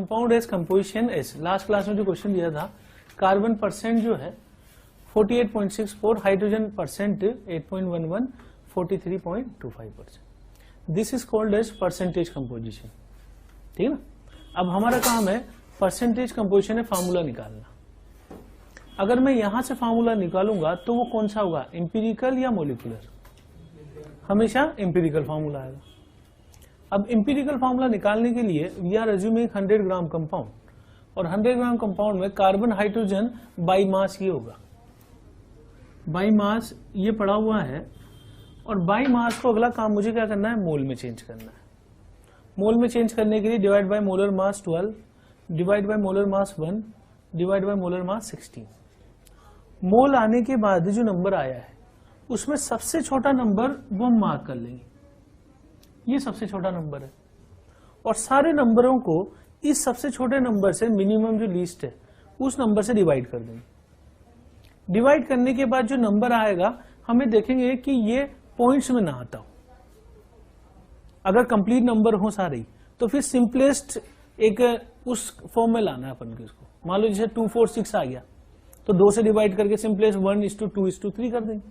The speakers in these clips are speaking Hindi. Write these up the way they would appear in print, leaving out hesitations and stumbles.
कंपाउंड एज कंपोजिशन एस, लास्ट क्लास में जो क्वेश्चन दिया था, कार्बन परसेंट जो है 48.64, hydrogen percent 8.11, 43.25%. This is called as percentage composition. ठीक है ना. अब हमारा काम है परसेंटेज कंपोजिशन है फार्मूला निकालना. अगर मैं यहां से फार्मूला निकालूंगा तो वो कौन सा होगा, एम्पिरिकल या मोलिकुलर? हमेशा एम्पिरिकल फार्मूला आएगा. अब एम्पिरिकल फार्मूला निकालने के लिए we are assuming 100 gram compound, और 100 ग्राम कंपाउंड में कार्बन हाइड्रोजन बाई मास ये होगा. बाई मास ये पड़ा हुआ है, और बाई मास को अगला काम मुझे क्या करना है, मोल में चेंज करना है. मोल में चेंज करने के लिए divide by molar mass 12, divide by molar mass 1, divide by molar mass 16. मोल आने के बाद जो नंबर आया है उसमें सबसे छोटा नंबर वो हम मार्क कर लेंगे. ये सबसे छोटा नंबर है, और सारे नंबरों को इस सबसे छोटे नंबर से, मिनिमम जो लीस्ट है उस नंबर से डिवाइड कर देंगे. डिवाइड करने के बाद जो नंबर आएगा हमें देखेंगे कि ये पॉइंट्स में ना आता हो. अगर कंप्लीट नंबर हो सारे तो फिर सिंपलेस्ट एक उस फॉर्म में लाना है अपन को. इसको मान लो जैसे 2, 4, 6 आ गया तो 2 से डिवाइड करके सिंपलेस्ट 1:2:3 कर देंगे.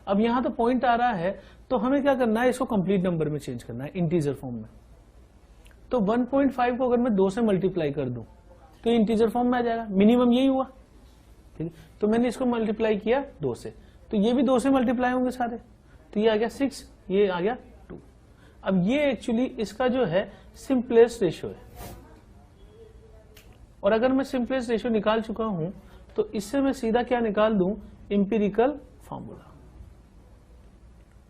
अब यहां तो पॉइंट आ रहा है तो हमें क्या करना है, इसको कंप्लीट नंबर में चेंज करना है, इंटीजर फॉर्म में. तो 1.5 को अगर मैं 2 से मल्टीप्लाई कर दूं तो इंटीजर फॉर्म में आ जाएगा. मिनिमम यही हुआ. ठीक है, तो मैंने इसको मल्टीप्लाई किया 2 से, तो ये भी 2 से मल्टीप्लाई होंगे सारे, तो ये आ गया 6, ये आ गया 2. अब ये एक्चुअली इसका जो है सिंपलेस्ट रेशियो है, और अगर मैं सिंपलेस्ट रेशियो निकाल चुका हूं तो इससे मैं सीधा क्या निकाल दूं, इंपिरिकल फार्मूला.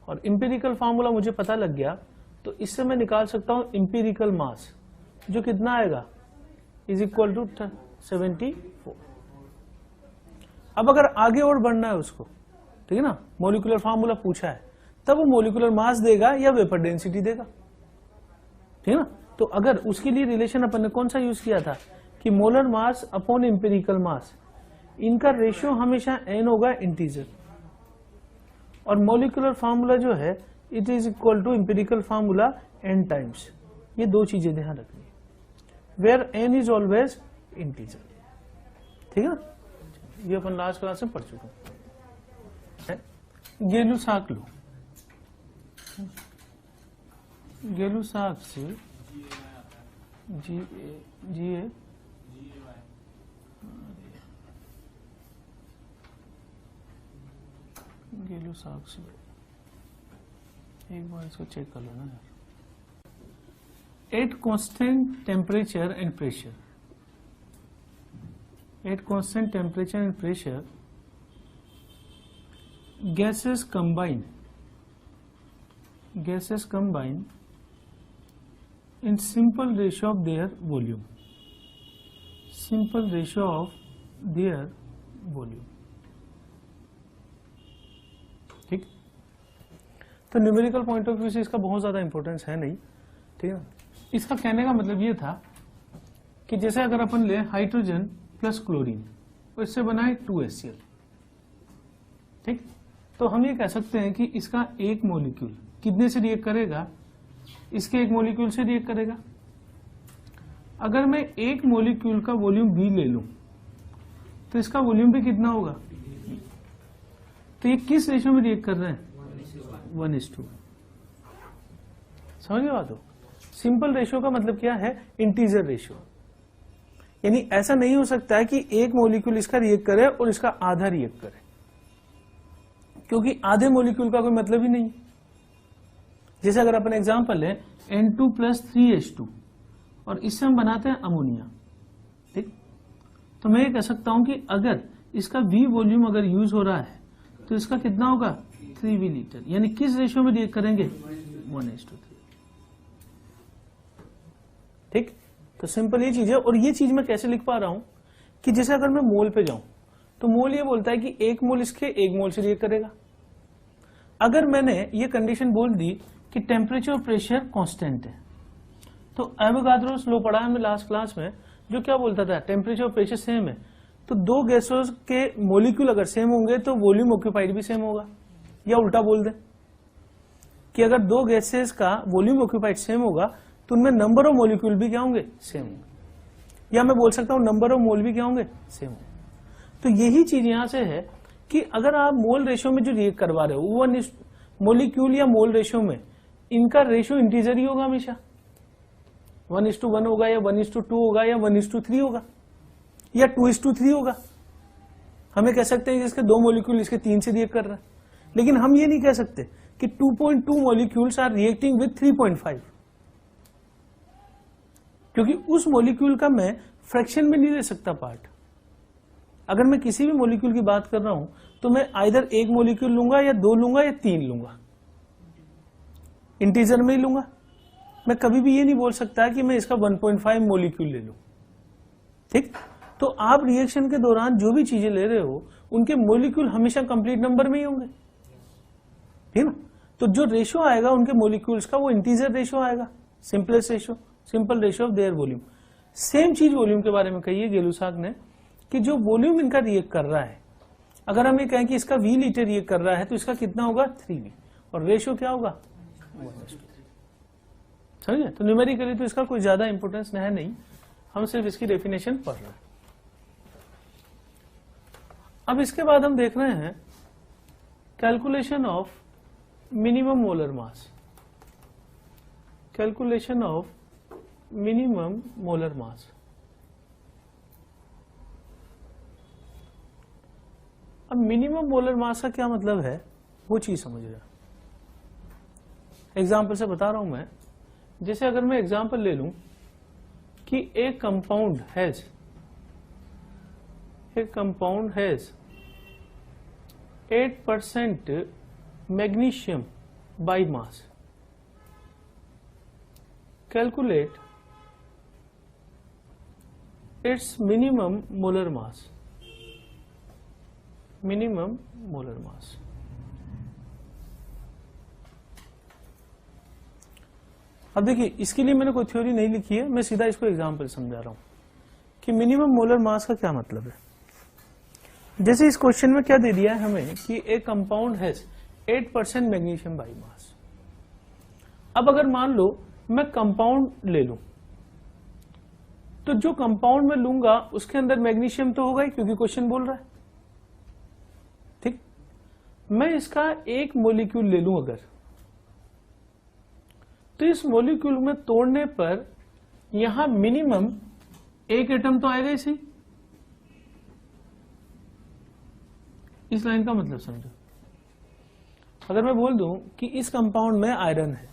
और इंपिरिकल फार्मूला मुझे पता लग गया तो इससे मैं निकाल सकता हूं इंपिरिकल मास, जो कितना आएगा, इज इक्वल टू 74. अब अगर आगे और बढ़ना है उसको, ठीक है ना, मोलिकुलर फार्मूला पूछा है, तब वो मोलिकुलर मास देगा या वेपर डेंसिटी देगा. ठीक है ना. तो अगर उसके लिए रिलेशन अपन ने कौन सा यूज किया था कि मोलर मास अपॉन इंपिरिकल मास, इनका रेशियो हमेशा n होगा इंटीजर, और मोलिकुलर फार्मूला जो है it is equal to empirical formula n times. ये 2 चीजें ध्यान रखनी है, where n is always integer. ठीक है ना. ये अपन लास्ट क्लास में पढ़ चुके हैं. गेलुसाक लो, गेलुसाक से GA गेलुसाक से एक बार इसको चेक कर लो ना यार. At constant temperature and pressure, at constant temperature and pressure, gases combine in simple ratio of their volume, simple ratio of their volume. ठीक. तो न्यूमेरिकल पॉइंट ऑफ व्यू से इसका बहुत ज्यादा इंपॉर्टेंस है नहीं. ठीक है. इसका कहने का मतलब ये था कि जैसे अगर अपन ले हाइड्रोजन प्लस क्लोरीन और इससे बना है 2HCl. ठीक. तो हम ये कह सकते हैं कि इसका एक मॉलिक्यूल कितने से रिएक्ट करेगा, इसके एक मॉलिक्यूल से रिएक्ट करेगा. अगर मैं एक मॉलिक्यूल का वॉल्यूम V ले लूं तो इसका वॉल्यूम भी कितना होगा, तो ये किस रेशियो में रिएक्ट कर रहे हैं, 1:2. समझ गए बात हो. सिंपल रेशियो का मतलब क्या है, इंटीजर रेशियो. यानी ऐसा नहीं हो सकता है कि एक मॉलिक्यूल इसका रिएक्ट करे और इसका आधा रिएक्ट करे, क्योंकि आधे मॉलिक्यूल का कोई मतलब ही नहीं. जैसे अगर अपन एग्जांपल लें N2 + 3H2 और इससे हम बनाते हैं अमोनिया. ठीक. तो मैं ये कह सकता हूं कि अगर इसका V वॉल्यूम अगर यूज हो रहा है तो इसका कितना होगा, 3V लीटर. यानी किस रेशियो में रिएक्ट करेंगे, 1:3. ठीक. तो सिंपल ये चीज है. और ये चीज मैं कैसे लिख पा रहा हूं कि जैसे अगर मैं मोल पे जाऊं तो मोल ये बोलता है कि एक मोल इसके एक मोल से रिएक्ट करेगा. अगर मैंने ये कंडीशन बोल दी कि टेम्परेचर और प्रेशर कांस्टेंट है, तो एवोगाड्रोस लॉ पढ़ा हमने लास्ट क्लास में, जो क्या बोलता था, टेम्परेचर और प्रेशर सेम है तो 2 गैसों के मॉलिक्यूल अगर सेम होंगे तो वॉल्यूम ऑक्यूपाइड भी सेम होगा. या उल्टा बोल दें कि अगर 2 गैसेस का वॉल्यूम ऑक्यूपाइड सेम होगा तो उनमें नंबर ऑफ मॉलिक्यूल भी क्या होंगे, सेम होंगे. या मैं बोल सकता हूं नंबर ऑफ मोल भी क्या होंगे, सेम होंगे। तो यही चीज यहां से है कि अगर आप मोल रेशियो में जो रिएक्ट करवा रहे हो, वन मोलिक्यूल या मोल रेशियो में इनका रेशियो इंटीजर ही होगा हमेशा, 1:1 होगा या 1:2 होगा या 1:3 होगा या 2:3 होगा। हमें कह सकते हैं कि इसके 2 मोलिक्यूल इसके 3 से रिएक्ट कर रहे हैं, लेकिन हम ये नहीं कह सकते कि 2.2 मोलिक्यूल्स आर रिएक्टिंग विद 3.5, क्योंकि उस मोलिक्यूल का मैं फ्रैक्शन में नहीं ले सकता पार्ट। अगर मैं किसी भी मोलिक्यूल की बात कर रहा हूं तो मैं आइदर 1 मोलिक्यूल लूंगा या 2 लूंगा या 3 लूंगा, इंटीजर में ही लूंगा। मैं कभी भी ये नहीं बोल सकता कि मैं इसका 1.5 मोलिक्यूल ले लूं। ठीक, तो आप रिएक्शन के दौरान जो भी चीजें ले रहे हो उनके मोलिक्यूल हमेशा कंप्लीट नंबर में ही होंगे, ठीक ना। तो जो रेशियो आएगा उनके मोलिक्यूल्स का वो इंटीजर रेशियो आएगा, simplest ratio, simple ratio of their volume. Same चीज वॉल्यूम के बारे में कही है गेलुसाक ने कि जो वॉल्यूम इनका रिएक्ट कर रहा है, अगर हम ये कहें कि इसका V लीटर रिएक्ट कर रहा है तो इसका कितना होगा 3V, और रेशियो क्या होगा 1:3। समझे। तो न्यूमेरिकली तो इसका कोई ज्यादा इंपोर्टेंस है नहीं, हम सिर्फ इसकी डेफिनेशन पढ़ रहे हैं। अब इसके बाद हम देख रहे हैं calculation of minimum molar mass, calculation of minimum molar mass. अब मिनिमम मोलर मास का क्या मतलब है वो चीज समझ रहे हैं। एग्जाम्पल से बता रहा हूं मैं। जैसे अगर मैं एग्जाम्पल ले लूं कि एक compound has 8% magnesium by mass, calculate its minimum molar mass, minimum molar mass. अब देखिए इसके लिए मैंने कोई थ्योरी नहीं लिखी है, मैं सीधा इसको एग्जांपल समझा रहा हूं कि मिनिमम मोलर मास का क्या मतलब है। जैसे इस क्वेश्चन में क्या दे दिया है हमें कि एक compound has 8% magnesium by mass. अब अगर मान लो मैं कंपाउंड ले लूं तो जो कंपाउंड में लूंगा उसके अंदर मैग्नीशियम तो होगा ही, क्योंकि क्वेश्चन बोल रहा है। ठीक, मैं इसका एक मोलिक्यूल ले लूं अगर, तो इस मोलिक्यूल में तोड़ने पर यहां मिनिमम एक एटम तो आएगा इसी। इस लाइन का मतलब समझो। अगर मैं बोल दूं कि इस कंपाउंड में आयरन है,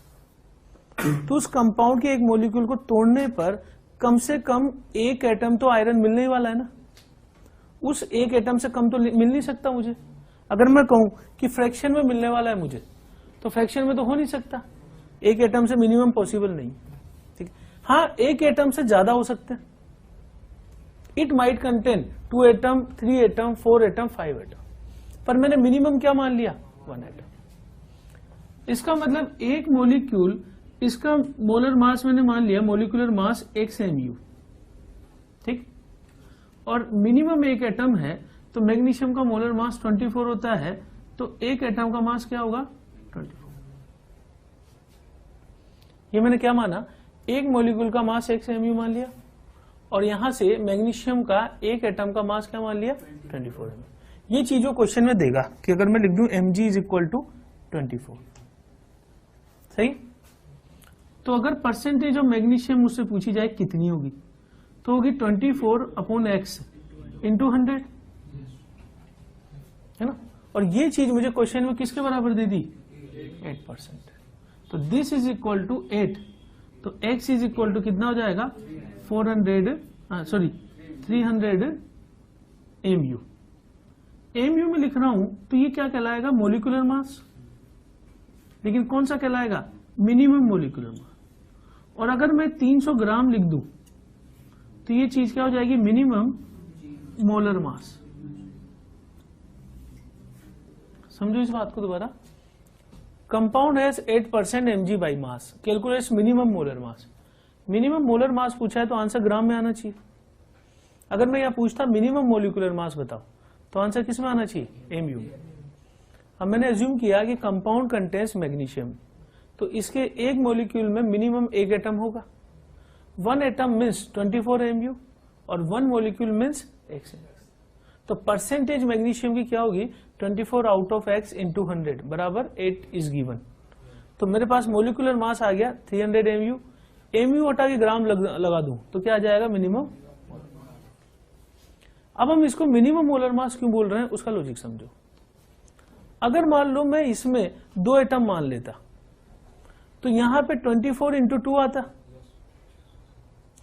तो उस कंपाउंड के एक मोलिक्यूल को तोड़ने पर कम से कम एक एटम तो आयरन मिलने ही वाला है ना। उस एक एटम से कम तो मिल नहीं सकता मुझे। अगर मैं कहूं कि फ्रैक्शन में मिलने वाला है मुझे, तो फ्रैक्शन में तो हो नहीं सकता, एक एटम से मिनिमम पॉसिबल नहीं। ठीक, हाँ एक एटम से ज्यादा हो सकते हैं। It might contain 2 atom, 3 atom, 4 atom, 5 atom, पर मैंने मिनिमम क्या मान लिया 1 एटम। इसका मतलब एक मोलिक्यूल, इसका मोलर मास मैंने मान लिया मोलिकुलर मास xmu, ठीक, और मिनिमम एक एटम है तो मैग्नीशियम का मोलर मास 24 होता है, तो एक एटम का मास क्या होगा 24। ये मैंने क्या माना, एक मोलिक्यूल का मास xmu मान लिया, और यहां से मैग्नीशियम का एक एटम का मास क्या मान लिया 24 mg। ये चीजों क्वेश्चन में देगा कि अगर मैं लिख दूं mg इज इक्वल टू 24, सही। तो अगर परसेंटेज ऑफ मैग्नीशियम मुझसे पूछी जाए कितनी होगी, तो होगी 24/x इंटू 100, है ना। और ये चीज मुझे क्वेश्चन में किसके बराबर दे दी 8%। तो दिस इज इक्वल टू 8, तो x इज इक्वल टू कितना हो जाएगा 300 mu। mu में लिख रहा हूं तो ये क्या कहलाएगा मोलिकुलर मास, लेकिन कौन सा कहलाएगा मिनिमम मोलिकुलर मास। और अगर मैं 300 ग्राम लिख दूं तो ये चीज क्या हो जाएगी मिनिमम मोलर मास। समझो इस बात को दोबारा। Compound has 8% mg by mass, calculates minimum molar mass. Minimum molar mass पूछा है तो आंसर ग्राम में आना चाहिए। अगर मैं यहां पूछता मिनिमम मोलिकुलर मास बताओ तो आंसर किस में आना चाहिए mu। अब मैंने एज्यूम किया कि कंपाउंड कंटेन्स मैग्नीशियम, तो इसके एक मोलिक्यूल में मिनिमम एक एटम होगा। 1 एटम मीन्स 24 mu और 1 मॉलिक्यूल मीन्स x। तो परसेंटेज मैग्नीशियम की क्या होगी 24 आउट ऑफ x इंटू 100 बराबर 8 इज गिवन। तो मेरे पास मोलिकुलर मास आ गया 300 mu, mu हटा के ग्राम लगा दूं तो क्या आ जाएगा मिनिमम। अब हम इसको मिनिमम मोलर मास क्यों बोल रहे हैं उसका लॉजिक समझो। अगर मान लो मैं इसमें 2 एटम मान लेता तो यहां पे 24 इंटू 2 आता,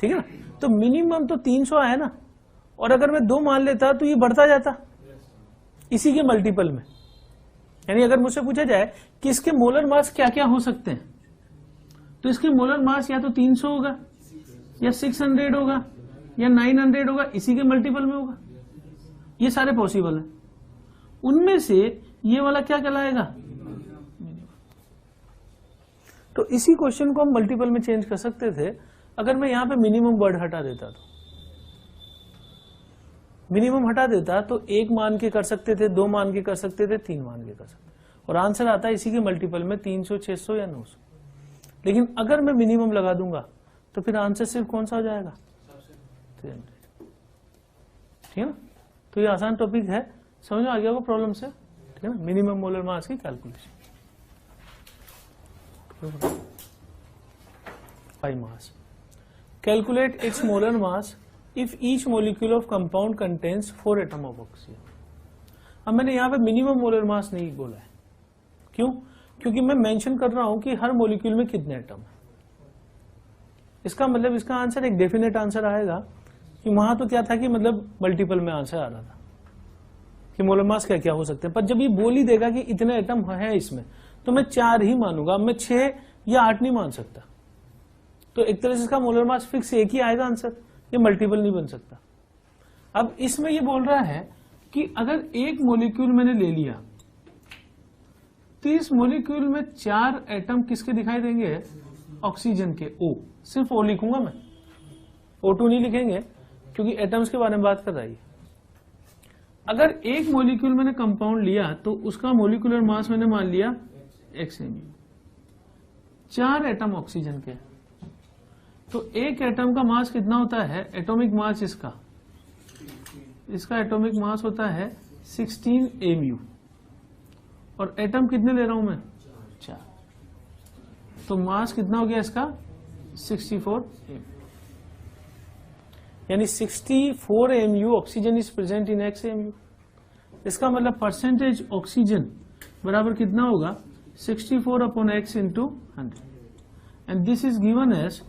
ठीक है ना। तो मिनिमम तो 300 है ना, और अगर मैं 2 मान लेता तो ये बढ़ता जाता इसी के मल्टीपल में। यानी अगर मुझसे पूछा जाए कि इसके मोलर मास क्या क्या हो सकते हैं, तो इसके मोलर मास या तो 300 होगा या 600 होगा या 900 होगा, इसी के मल्टीपल में होगा। ये सारे पॉसिबल है। उनमें से ये वाला क्या कहलाएगा। तो इसी क्वेश्चन को हम मल्टीपल में चेंज कर सकते थे अगर मैं यहां पे मिनिमम वर्ड हटा देता। तो मिनिमम हटा देता तो 1 मान के कर सकते थे, 2 मान के कर सकते थे, 3 मान के कर सकते, और आंसर आता है इसी के मल्टीपल में 300, 600 या 900। लेकिन अगर मैं मिनिमम लगा दूंगा तो फिर आंसर सिर्फ कौन सा हो जाएगा 300, ठीक है ना। तो ये आसान टॉपिक है, समझ में आ गया होगा प्रॉब्लम से, ठीक है ना। मिनिमम मोलर मास की calculation by mass. Calculate its molar mass if each molecule of compound contains 4 atom of oxygen। अब मैंने यहाँ पे मिनिमम मोलर मास नहीं बोला है, क्यों? क्योंकि मैं मेंशन कर रहा हूं कि हर मॉलिक्यूल में कितने एटम है। इसका मतलब इसका आंसर एक डेफिनेट आंसर आएगा कि वहां तो क्या था कि मतलब मल्टीपल में आंसर आ रहा था कि मोलर मास क्या क्या हो सकते हैं। पर जब ये बोल ही देगा कि इतने एटम है इसमें, तो मैं 4 ही मानूंगा, मैं 6 या 8 नहीं मान सकता। तो एक तरह से इसका मोलर मास फिक्स एक ही आएगा आंसर, ये मल्टीपल नहीं बन सकता। अब इसमें ये बोल रहा है कि अगर एक मॉलिक्यूल मैंने ले लिया तो इस मॉलिक्यूल में 4 एटम किसके दिखाई देंगे, ऑक्सीजन के, O। सिर्फ O लिखूंगा मैं, O2 नहीं लिखेंगे क्योंकि एटम्स के बारे में बात कर रहा है। अगर एक मॉलिक्यूल मैंने कंपाउंड लिया तो उसका मॉलिक्यूलर मास मैंने मान लिया x mu, 4 एटम ऑक्सीजन के, तो एक एटम का मास कितना होता है, एटॉमिक मास इसका एटॉमिक मास होता है 16 mu, और एटम कितने ले रहा हूं मैं 4, तो मास कितना हो गया इसका 64 mu। यानी 64 mu oxygen is present in x mu। इसका मतलब परसेंटेज ऑक्सीजन बराबर कितना होगा 64 upon x into 100, and this is given as.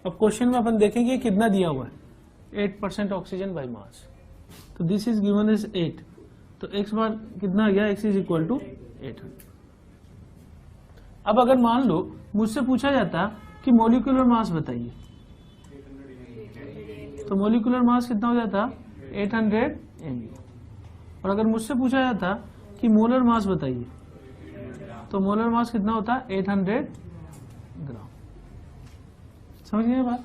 अब क्वेश्चन में अपन देखेंगे कितना दिया हुआ है, 8% ऑक्सीजन बाय मास, तो दिस इज गिवन एज 8, तो x बार कितना आ गया, x इज इक्वल टू 800। अब अगर मान लो मुझसे पूछा जाता कि मॉलिक्यूलर मास बताइए, तो मॉलिक्यूलर मास कितना हो जाता 800 mu, और अगर मुझसे पूछा जाता कि मोलर मास बताइए तो मोलर मास कितना होता 800 ग्राम। समझ गए बात।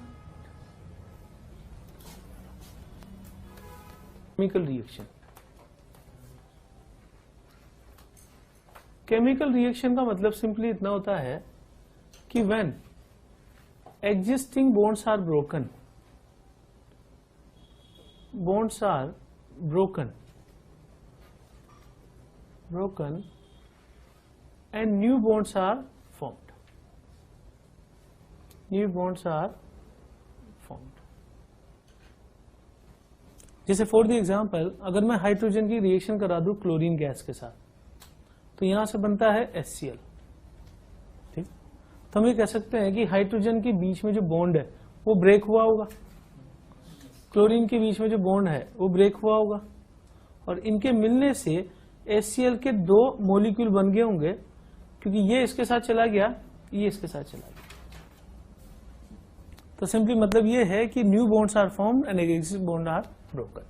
केमिकल रिएक्शन, केमिकल रिएक्शन का मतलब सिंपली इतना होता है कि when existing bonds are broken and new bonds are formed, जैसे फॉर द एग्जांपल अगर मैं हाइड्रोजन की रिएक्शन करा दूं क्लोरीन गैस के साथ तो यहां से बनता है HCl, ठीक। तो हम ये कह सकते हैं कि हाइड्रोजन के बीच में जो बॉन्ड है वो ब्रेक हुआ होगा, क्लोरीन के बीच में जो बॉन्ड है वो ब्रेक हुआ होगा, और इनके मिलने से HCl के 2 मॉलिक्यूल बन गए होंगे, क्योंकि ये इसके साथ चला गया, ये इसके साथ चला गया। तो सिंपली मतलब ये है कि new bonds are formed and existing bond are broken.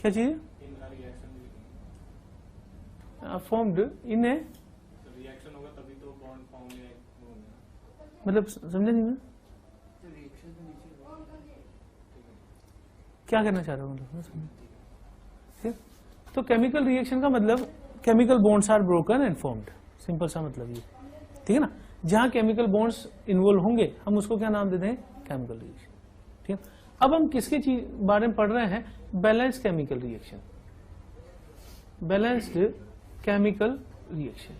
क्या चीज फॉर्म्ड इन ए रिएक्शन होगा तभी तो बॉन्ड फॉर्म होगा, मतलब समझे नहीं मैं क्या कहना चाह रहा हूं, मतलब ठीक। तो केमिकल रिएक्शन का मतलब chemical bonds are broken and formed, simple सा मतलब ये, ठीक है ना। जहां केमिकल बॉन्ड्स इन्वॉल्व होंगे हम उसको क्या नाम देते हैं, केमिकल रिएक्शन, ठीक। अब हम किसके बारे में पढ़ रहे हैं? Balance chemical reaction, balanced chemical reaction.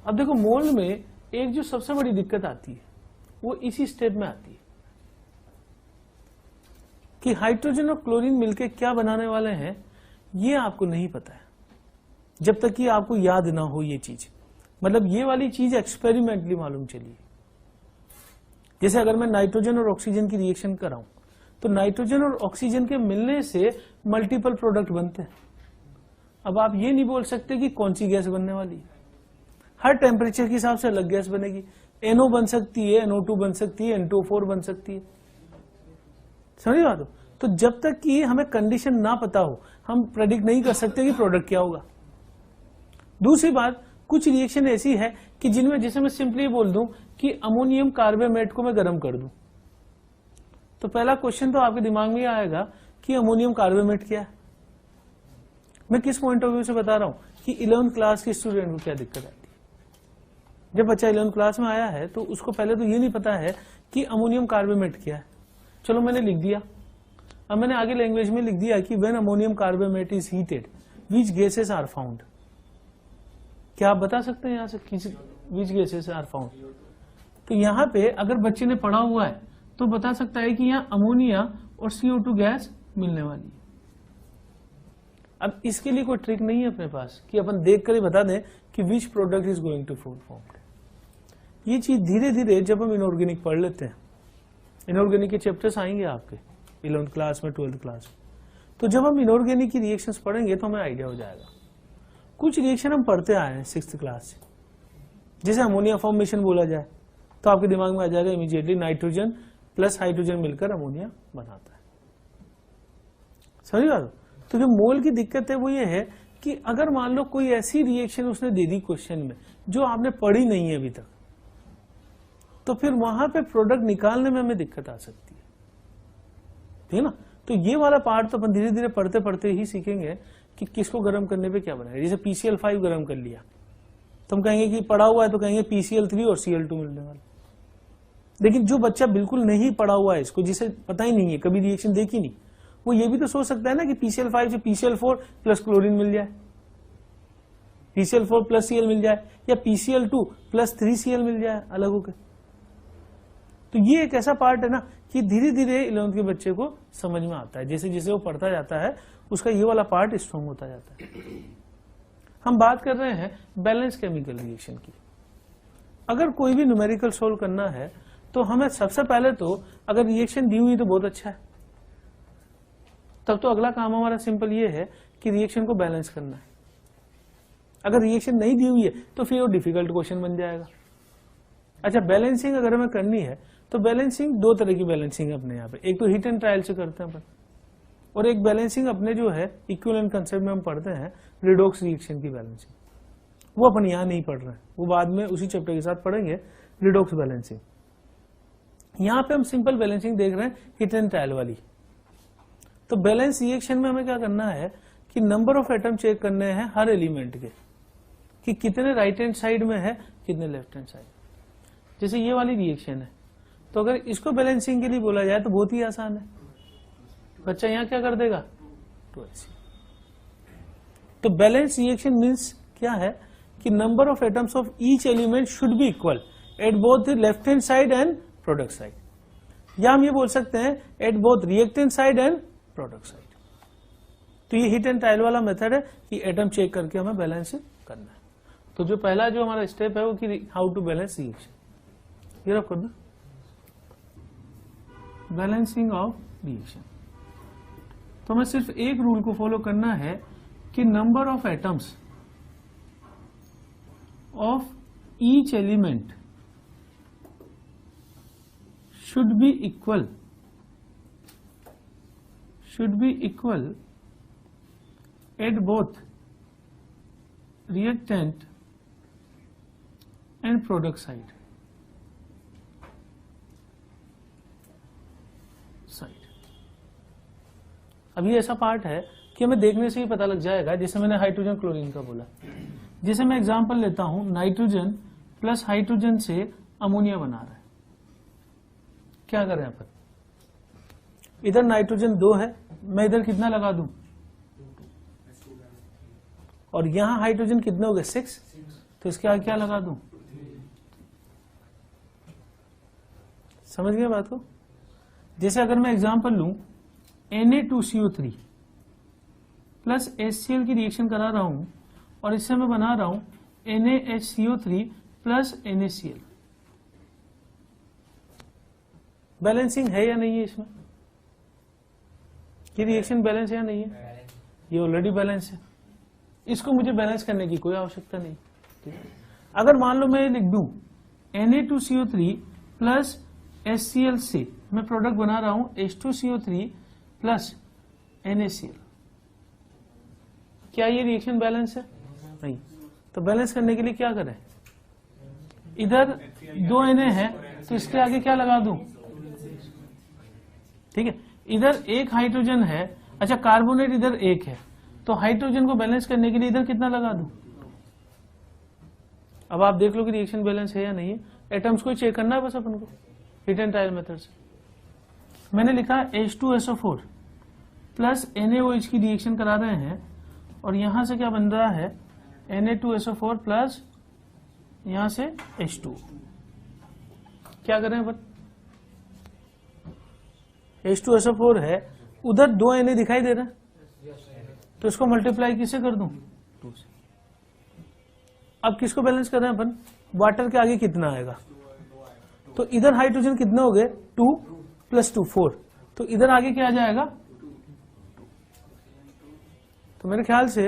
अब देखो मोल्ड में एक जो सबसे बड़ी दिक्कत आती है वो इसी स्टेप में आती है कि हाइड्रोजन और क्लोरीन मिलके क्या बनाने वाले हैं ये आपको नहीं पता है जब तक कि आपको याद ना हो ये चीज। मतलब ये वाली चीज एक्सपेरिमेंटली मालूम चली। जैसे अगर मैं नाइट्रोजन और ऑक्सीजन की रिएक्शन कराऊं तो नाइट्रोजन और ऑक्सीजन के मिलने से मल्टीपल प्रोडक्ट बनते हैं। अब आप ये नहीं बोल सकते कि कौन सी गैस बनने वाली है। हर टेम्परेचर के हिसाब से अलग गैस बनेगी। NO बन सकती है, NO2 बन सकती है, N2O4 बन सकती है। समझ बात हो? तो जब तक कि हमें कंडीशन ना पता हो हम प्रेडिक्ट नहीं कर सकते कि प्रोडक्ट क्या होगा। दूसरी बात, कुछ रिएक्शन ऐसी है कि जिनमें जैसे मैं सिंपली बोल दूं कि अमोनियम कार्बोनेट को मैं गर्म कर दूं तो पहला क्वेश्चन तो आपके दिमाग में आएगा कि अमोनियम कार्बोनेट क्या है। मैं किस पॉइंट ऑफ व्यू से बता रहा हूं कि 11th क्लास के स्टूडेंट को क्या दिक्कत आती है। जब बच्चा 11th क्लास में आया है तो उसको पहले तो ये नहीं पता है कि अमोनियम कार्बोनेट क्या है। चलो मैंने लिख दिया, अब मैंने आगे लैंग्वेज में लिख दिया कि when ammonium carbonate is heated which gases are found. क्या आप बता सकते हैं यहां से व्हिच गैसेस आर फाउंड? तो यहां पे अगर बच्चे ने पढ़ा हुआ है तो बता सकता है कि यहां अमोनिया और CO2 गैस मिलने वाली है। अब इसके लिए कोई ट्रिक नहीं है अपने पास कि अपन देख कर ही बता दें कि which product is going to form. ये चीज धीरे धीरे जब हम इनऑर्गेनिक पढ़ लेते हैं, इनऑर्गेनिक के चैप्टर्स आएंगे आपके 11th क्लास में, 12th क्लास में, तो जब हम इनऑर्गेनिक की रिएक्शंस पढ़ेंगे तो हमें आइडिया हो जाएगा। कुछ रिएक्शन हम पढ़ते आए हैं 6th क्लास से, जैसे अमोनिया फॉर्मेशन बोला जाए तो आपके दिमाग में आ जाएगा इमीडिएटली नाइट्रोजन प्लस हाइड्रोजन मिलकर अमोनिया बनाता है। समझ बात? तो जो मोल की दिक्कत है वो ये है कि अगर मान लो कोई ऐसी रिएक्शन उसने दे दी क्वेश्चन में जो आपने पढ़ी नहीं है अभी तक, तो फिर वहां पे प्रोडक्ट निकालने में हमें दिक्कत आ सकती है। ठीक है ना? तो ये वाला पार्ट तो अपन धीरे धीरे पढ़ते पढ़ते ही सीखेंगे कि किसको गर्म करने पे क्या बनेगा। जैसे PCl5 गर्म कर लिया तो हम कहेंगे कि पढ़ा हुआ है तो कहेंगे PCl3 और Cl2 मिलने वाला। लेकिन जो बच्चा बिल्कुल नहीं पढ़ा हुआ है इसको, जिसे पता ही नहीं है, कभी रिएक्शन देखी नहीं, वो ये भी तो सोच सकता है ना कि PCl5 से PCl4 प्लस क्लोरीन मिल जाए, PCl4 प्लस Cl मिल जाए, या PCl2 प्लस 3Cl मिल जाए अलग होकर। तो ये एक ऐसा पार्ट है ना कि धीरे धीरे 11th के बच्चे को समझ में आता है। जैसे जैसे वो पढ़ता जाता है उसका ये वाला पार्ट स्ट्रॉन्ग होता जाता है। हम बात कर रहे हैं बैलेंस केमिकल रिएक्शन की। अगर कोई भी न्यूमेरिकल सोल्व करना है तो हमें सबसे पहले तो, अगर रिएक्शन दी हुई तो बहुत अच्छा है, तब तो अगला काम हमारा सिंपल ये है कि रिएक्शन को बैलेंस करना है। अगर रिएक्शन नहीं दी हुई है तो फिर वो डिफिकल्ट क्वेश्चन बन जाएगा। अच्छा, बैलेंसिंग अगर हमें करनी है तो बैलेंसिंग दो तरह की बैलेंसिंग है अपने यहाँ पे। एक तो हीट एंड ट्रायल से करते हैं अपन, और एक बैलेंसिंग अपने जो है इक्विवेलेंट कंसेप्ट में हम पढ़ते हैं रिडॉक्स रिएक्शन की बैलेंसिंग। वो अपन यहाँ नहीं पढ़ रहे हैं, वो बाद में उसी चैप्टर के साथ पढ़ेंगे, रिडॉक्स बैलेंसिंग। यहाँ पे हम सिंपल बैलेंसिंग देख रहे हैं हीट एंड ट्रायल वाली। तो बैलेंस रिएक्शन में हमें क्या करना है कि नंबर ऑफ एटम चेक करने हैं हर एलिमेंट के, कि कितने राइट हैंड साइड में है कितने लेफ्ट हैंड साइड। जैसे ये वाली रिएक्शन है तो अगर इसको बैलेंसिंग के लिए बोला जाए तो बहुत ही आसान है। बच्चा यहाँ क्या कर देगा 2HC। तो बैलेंस रिएक्शन मीन्स क्या है कि number of atoms of each element should be equal at both the left hand side and product side, या हम ये बोल सकते हैं at both reactant side and product side. तो ये हीट एंड ट्रायल वाला मेथड है कि एटम चेक करके हमें बैलेंस करना है। तो जो पहला जो हमारा स्टेप है वो कि हाउ टू बैलेंस रिएक्शन। ये रख करना बैलेंसिंग ऑफ रिएक्शन। तो हमें सिर्फ एक रूल को फॉलो करना है कि number of atoms of each element should be equal at both reactant and product side. अब ये ऐसा पार्ट है कि हमें देखने से ही पता लग जाएगा। जैसे मैंने हाइड्रोजन क्लोरीन का बोला, जैसे मैं एग्जांपल लेता हूं, नाइट्रोजन प्लस हाइड्रोजन से अमोनिया बना रहा है, क्या करें अपन, इधर नाइट्रोजन 2 है, मैं इधर कितना लगा दूं, और यहां हाइड्रोजन कितने हो गए 6, तो इसके आगे क्या लगा दूं, समझ गए बात को। जैसे अगर मैं एग्जांपल लूं Na2CO3 प्लस HCl की रिएक्शन करा रहा हूं और इससे मैं बना रहा हूं NaHCO3 प्लस NaCl, बैलेंसिंग है या नहीं है इसमें, ये रिएक्शन बैलेंस है या नहीं है, ये ऑलरेडी बैलेंस है, इसको मुझे बैलेंस करने की कोई आवश्यकता नहीं। ठीक है, अगर मान लो मैं लिख दूं Na2CO3 प्लस HCl से मैं प्रोडक्ट बना रहा हूं H2CO3 प्लस NaCl, क्या ये रिएक्शन बैलेंस है, नहीं। तो बैलेंस करने के लिए क्या करें, इधर 2 Na है तो इसके आगे क्या लगा दूं, ठीक है, इधर एक हाइड्रोजन है, अच्छा कार्बोनेट इधर एक है, तो हाइड्रोजन को बैलेंस करने के लिए इधर कितना लगा दूं। अब आप देख लो कि रिएक्शन बैलेंस है या नहीं है, एटम्स को चेक करना है बस अपन को हीट एंड ट्रायल मेथड से। मैंने लिखा H2SO4 प्लस NaOH की रिएक्शन करा रहे हैं और यहां से क्या बन रहा है Na2SO4 प्लस यहां से H2, क्या करें अपन, H2SO4 है, उधर 2 Na दिखाई दे रहा है, तो इसको मल्टीप्लाई किससे कर दूं, 2 से। अब किसको बैलेंस कर रहे हैं अपन, वाटर के आगे कितना आएगा, तो इधर हाइड्रोजन कितने हो गए 2 प्लस 2 4, तो इधर आगे क्या आ जाएगा, तो मेरे ख्याल से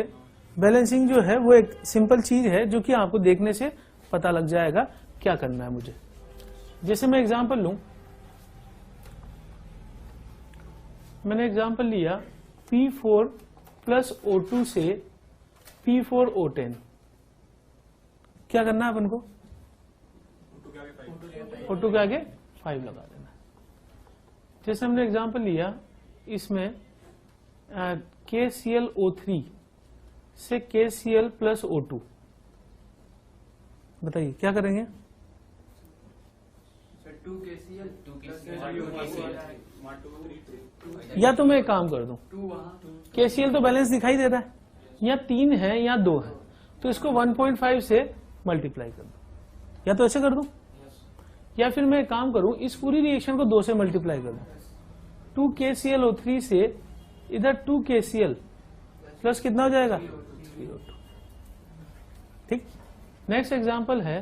बैलेंसिंग जो है वो एक सिंपल चीज है जो कि आपको देखने से पता लग जाएगा क्या करना है मुझे। जैसे मैं एग्जांपल लूं, मैंने एग्जांपल लिया P4 प्लस O2 से P4O10, क्या करना है अपन को, O2 के आगे 5 लगा देना। जैसे हमने एग्जांपल लिया इसमें KClO3 से KCl प्लस O2, बताइए क्या करेंगे, 2 KCl या तो मैं एक काम कर दूं, KCl तो बैलेंस दिखाई दे रहा है, या 3 है या 2 है, तो इसको 1.5 से मल्टीप्लाई कर दूं, या तो ऐसे कर दूं, या फिर मैं एक काम करूं इस पूरी रिएक्शन को 2 से मल्टीप्लाई कर दूं, 2 KClO3 से इधर 2 KCl प्लस कितना हो जाएगा, ठीक। नेक्स्ट एग्जांपल है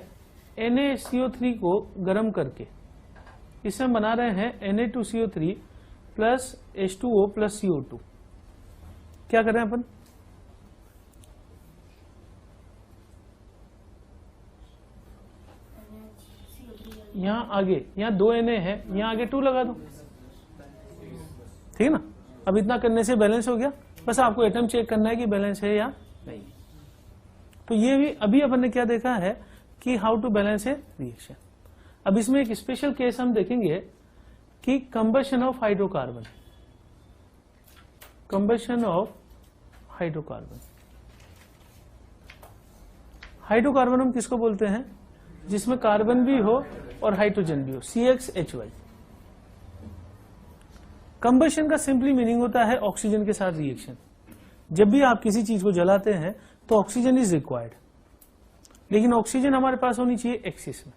NaHCO3 को गर्म करके इससे हम बना रहे हैं Na2CO3 plus H2O plus CO2, क्या कर रहे हैं अपन, यहां आगे यहां 2 Na है, यहां आगे 2 लगा दो, ठीक है ना। अब इतना करने से बैलेंस हो गया, बस आपको एटम चेक करना है कि बैलेंस है या नहीं। तो ये भी अभी अपन ने क्या देखा है कि how to balance a reaction. अब इसमें एक स्पेशल केस हम देखेंगे कि combustion of hydrocarbon, combustion of hydrocarbon. Hydrocarbon हम किसको बोलते हैं, जिसमें कार्बन भी हो और हाइड्रोजन भी हो, CXHY। कंबशन का सिंपली मीनिंग होता है ऑक्सीजन के साथ रिएक्शन। जब भी आप किसी चीज को जलाते हैं तो ऑक्सीजन इज रिक्वायर्ड, लेकिन ऑक्सीजन हमारे पास होनी चाहिए एक्सिस में।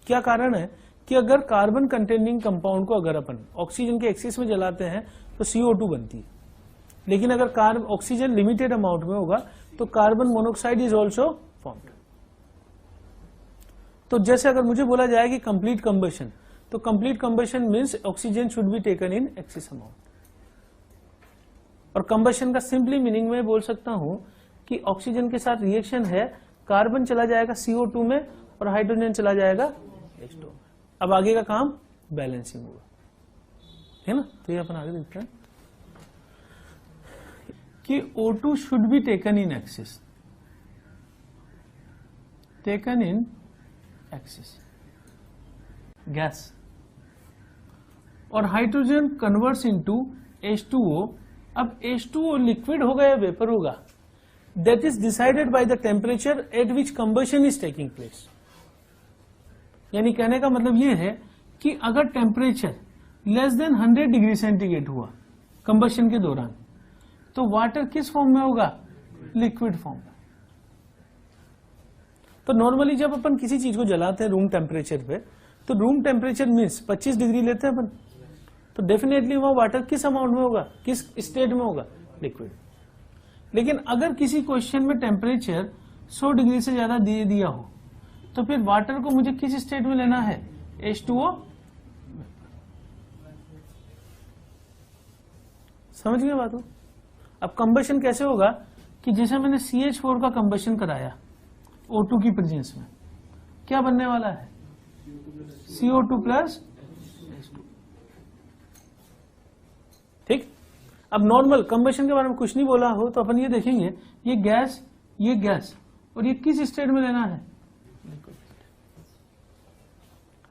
क्या कारण है कि अगर कार्बन कंटेनिंग कंपाउंड को अगर अपन ऑक्सीजन के एक्सिस में जलाते हैं तो CO2 बनती है, लेकिन अगर ऑक्सीजन लिमिटेड अमाउंट में होगा तो carbon monoxide is also formed. तो जैसे अगर मुझे बोला जाए कि कंप्लीट कंबशन, तो complete combustion means oxygen should be taken in axis amount. और कंबशन का सिंपली मीनिंग में बोल सकता हूं कि ऑक्सीजन के साथ रिएक्शन है, कार्बन चला जाएगा CO2 में और हाइड्रोजन चला जाएगा H2 में। अब आगे का काम बैलेंसिंग होगा, है ना। तो ये अपन आगे देखते हैं कि O2 should be taken in axis, taken in axis gas, और हाइड्रोजन कन्वर्ट्स इनटू H2O। अब H2O लिक्विड होगा या वेपर होगा, that is decided by the temperature at which combustion is taking place. यानी कहने का मतलब यह है कि अगर temperature less than 100 degree centigrade हुआ कंबशन के दौरान, तो वाटर किस फॉर्म में होगा? लिक्विड फॉर्म में। तो नॉर्मली जब अपन किसी चीज को जलाते हैं रूम टेम्परेचर पे, तो रूम टेम्परेचर मीन्स 25 डिग्री लेते हैं अपन, तो डेफिनेटली वो वाटर किस अमाउंट में होगा, किस स्टेट में होगा? लिक्विड। लेकिन अगर किसी क्वेश्चन में टेम्परेचर 100 डिग्री से ज्यादा दे दिया हो, तो फिर वाटर को मुझे किस स्टेट में लेना है? H2O। समझ गए बात को? अब कंबशन कैसे होगा कि जैसे मैंने CH4 का कंबशन कराया O2 की प्रेजेंस में, क्या बनने वाला है? CO2 plus H2। ठीक। अब नॉर्मल कंबशन के बारे में कुछ नहीं बोला हो तो अपन ये देखेंगे ये गैस और ये किस स्टेट में लेना है?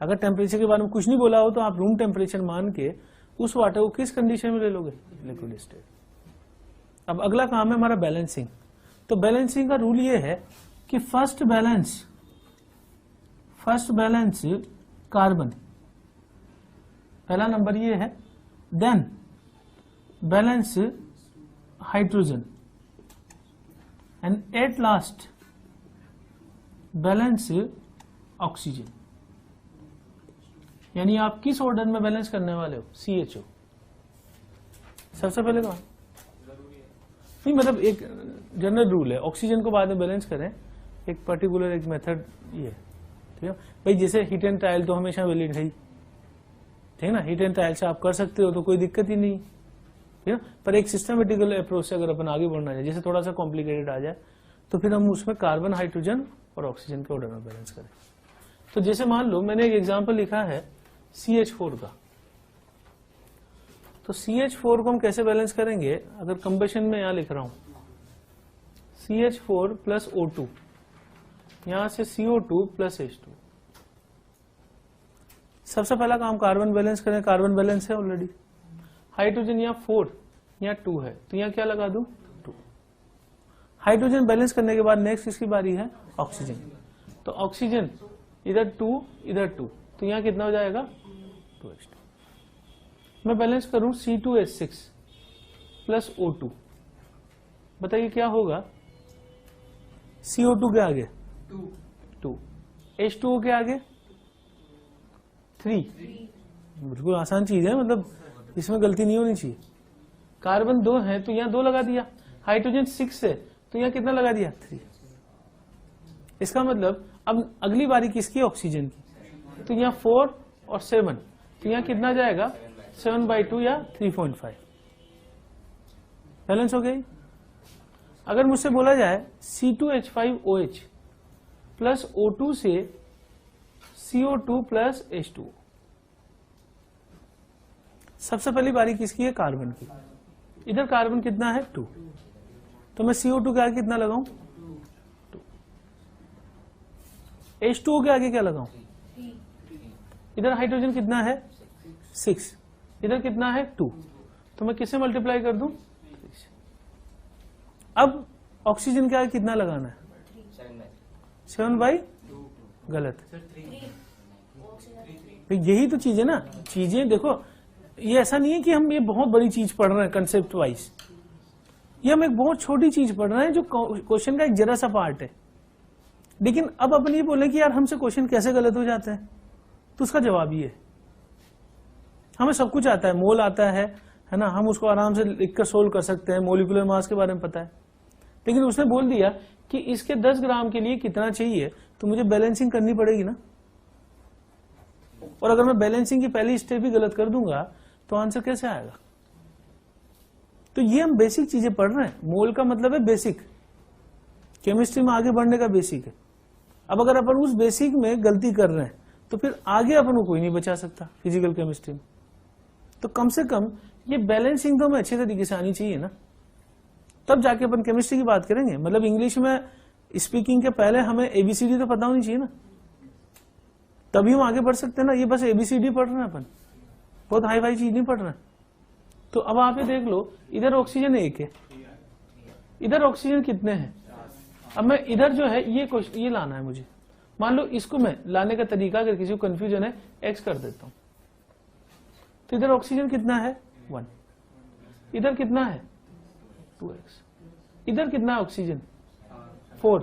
अगर टेम्परेचर के बारे में कुछ नहीं बोला हो तो आप रूम टेम्परेचर मान के उस वाटर को किस कंडीशन में ले लोगे? Liquid state. अब अगला काम है हमारा बैलेंसिंग। तो बैलेंसिंग का रूल ये है कि फर्स्ट बैलेंस कार्बन, पहला नंबर ये है, then balance hydrogen and at last balance oxygen. यानी आप किस ऑर्डर में बैलेंस करने वाले हो? CHO। सबसे पहले कौन? नहीं, मतलब एक जनरल रूल है, ऑक्सीजन को बाद में बैलेंस करें, एक पर्टिकुलर एक मेथड ये है। ठीक है भाई, जैसे हीट एंड ट्रायल तो हमेशा वैलिड है ही, ठीक है ना, हीट एंड ट्रायल से आप कर सकते हो तो कोई दिक्कत ही नहीं, ठीक है। पर एक सिस्टमेटिकल अप्रोच से अगर अपन आगे बढ़ना चाहिए, जैसे थोड़ा सा कॉम्प्लिकेटेड आ जाए तो फिर हम उसमें कार्बन, हाइड्रोजन और ऑक्सीजन के ऑर्डर में बैलेंस करें। तो जैसे मान लो मैंने एक एग्जाम्पल लिखा है CH4 का, तो CH4 को हम कैसे बैलेंस करेंगे? अगर कंबशन में यहां लिख रहा हूं CH4 प्लस O2, यहां से CO2 प्लस H2। सबसे पहला काम कार्बन बैलेंस करें, कार्बन बैलेंस है ऑलरेडी। हाइड्रोजन यहाँ 4, यहाँ 2 है, तो यहाँ क्या लगा दूं? 2। हाइड्रोजन बैलेंस करने के बाद नेक्स्ट किसकी बारी है? ऑक्सीजन। तो ऑक्सीजन इधर 2 इधर 2, तो यहाँ कितना हो जाएगा? 2H2। मैं बैलेंस करूं C2H6 प्लस O2, बताइए क्या होगा? CO2 के आगे 2, H2O के आगे 3। बिल्कुल आसान चीज है, मतलब इसमें गलती नहीं होनी चाहिए। कार्बन 2 है तो यहाँ 2 लगा दिया, हाइड्रोजन 6 है तो यहाँ कितना लगा दिया? 3। इसका मतलब अब अगली बारी किसकी? ऑक्सीजन की। तो यहाँ 4 और 7, तो यहाँ कितना जाएगा? 7/2 या 3.5। बैलेंस हो गई। अगर मुझसे बोला जाए C2H5OH प्लस O2 से CO2 प्लस H2O, सबसे पहली बारी किसकी है? कार्बन की। इधर कार्बन कितना है? 2, तो मैं CO2 के आगे कितना लगाऊं? 2। H2O के आगे क्या लगाऊं? इधर हाइड्रोजन कितना है? 6, इधर कितना है? 2, तो मैं किससे मल्टीप्लाई कर दूं? 3 से। अब ऑक्सीजन के आगे कितना लगाना है? 7/2। गलत। यही तो चीज है ना, चीजें देखो, ये ऐसा नहीं है कि हम ये बहुत बड़ी चीज पढ़ रहे हैं कंसेप्ट वाइज, ये हम एक बहुत छोटी चीज पढ़ रहे हैं जो क्वेश्चन का एक जरा सा पार्ट है। लेकिन अब अपन ये बोले कि यार हमसे क्वेश्चन कैसे गलत हो जाते हैं, तो उसका जवाब ये है, हमें सब कुछ आता है, मोल आता है ना, हम उसको आराम से लिखकर सोल्व कर सकते हैं, मोलिकुलर मास के बारे में पता है। लेकिन उसने बोल दिया कि इसके 10 ग्राम के लिए कितना चाहिए, तो मुझे बैलेंसिंग करनी पड़ेगी ना। और अगर मैं बैलेंसिंग की पहली स्टेप ही गलत कर दूंगा तो आंसर कैसे आएगा? तो ये हम बेसिक चीजें पढ़ रहे हैं। मोल का मतलब है बेसिक, केमिस्ट्री में आगे बढ़ने का बेसिक है। अब अगर अपन उस बेसिक में गलती कर रहे हैं तो फिर आगे अपन को कोई नहीं बचा सकता फिजिकल केमिस्ट्री में। तो कम से कम ये बैलेंसिंग तो हमें अच्छे तरीके से आनी चाहिए ना, तब जाके अपन केमिस्ट्री की बात करेंगे। मतलब इंग्लिश में स्पीकिंग के पहले हमें ABCD तो पता होनी चाहिए ना, तभी हम आगे बढ़ सकते हैं ना। ये बस ABCD पढ़ रहे हैं अपन, बहुत हाई फाई चीज नहीं पढ़ रहे हैं। तो अब आप ये देख लो, इधर ऑक्सीजन 1 है, इधर ऑक्सीजन कितने हैं? अब मैं इधर जो है ये लाना है मुझे। मान लो इसको मैं लाने का तरीका, अगर किसी को कंफ्यूजन है, X कर देता हूं। तो इधर ऑक्सीजन कितना है 1, इधर कितना है 2x, इधर कितना है ऑक्सीजन 4,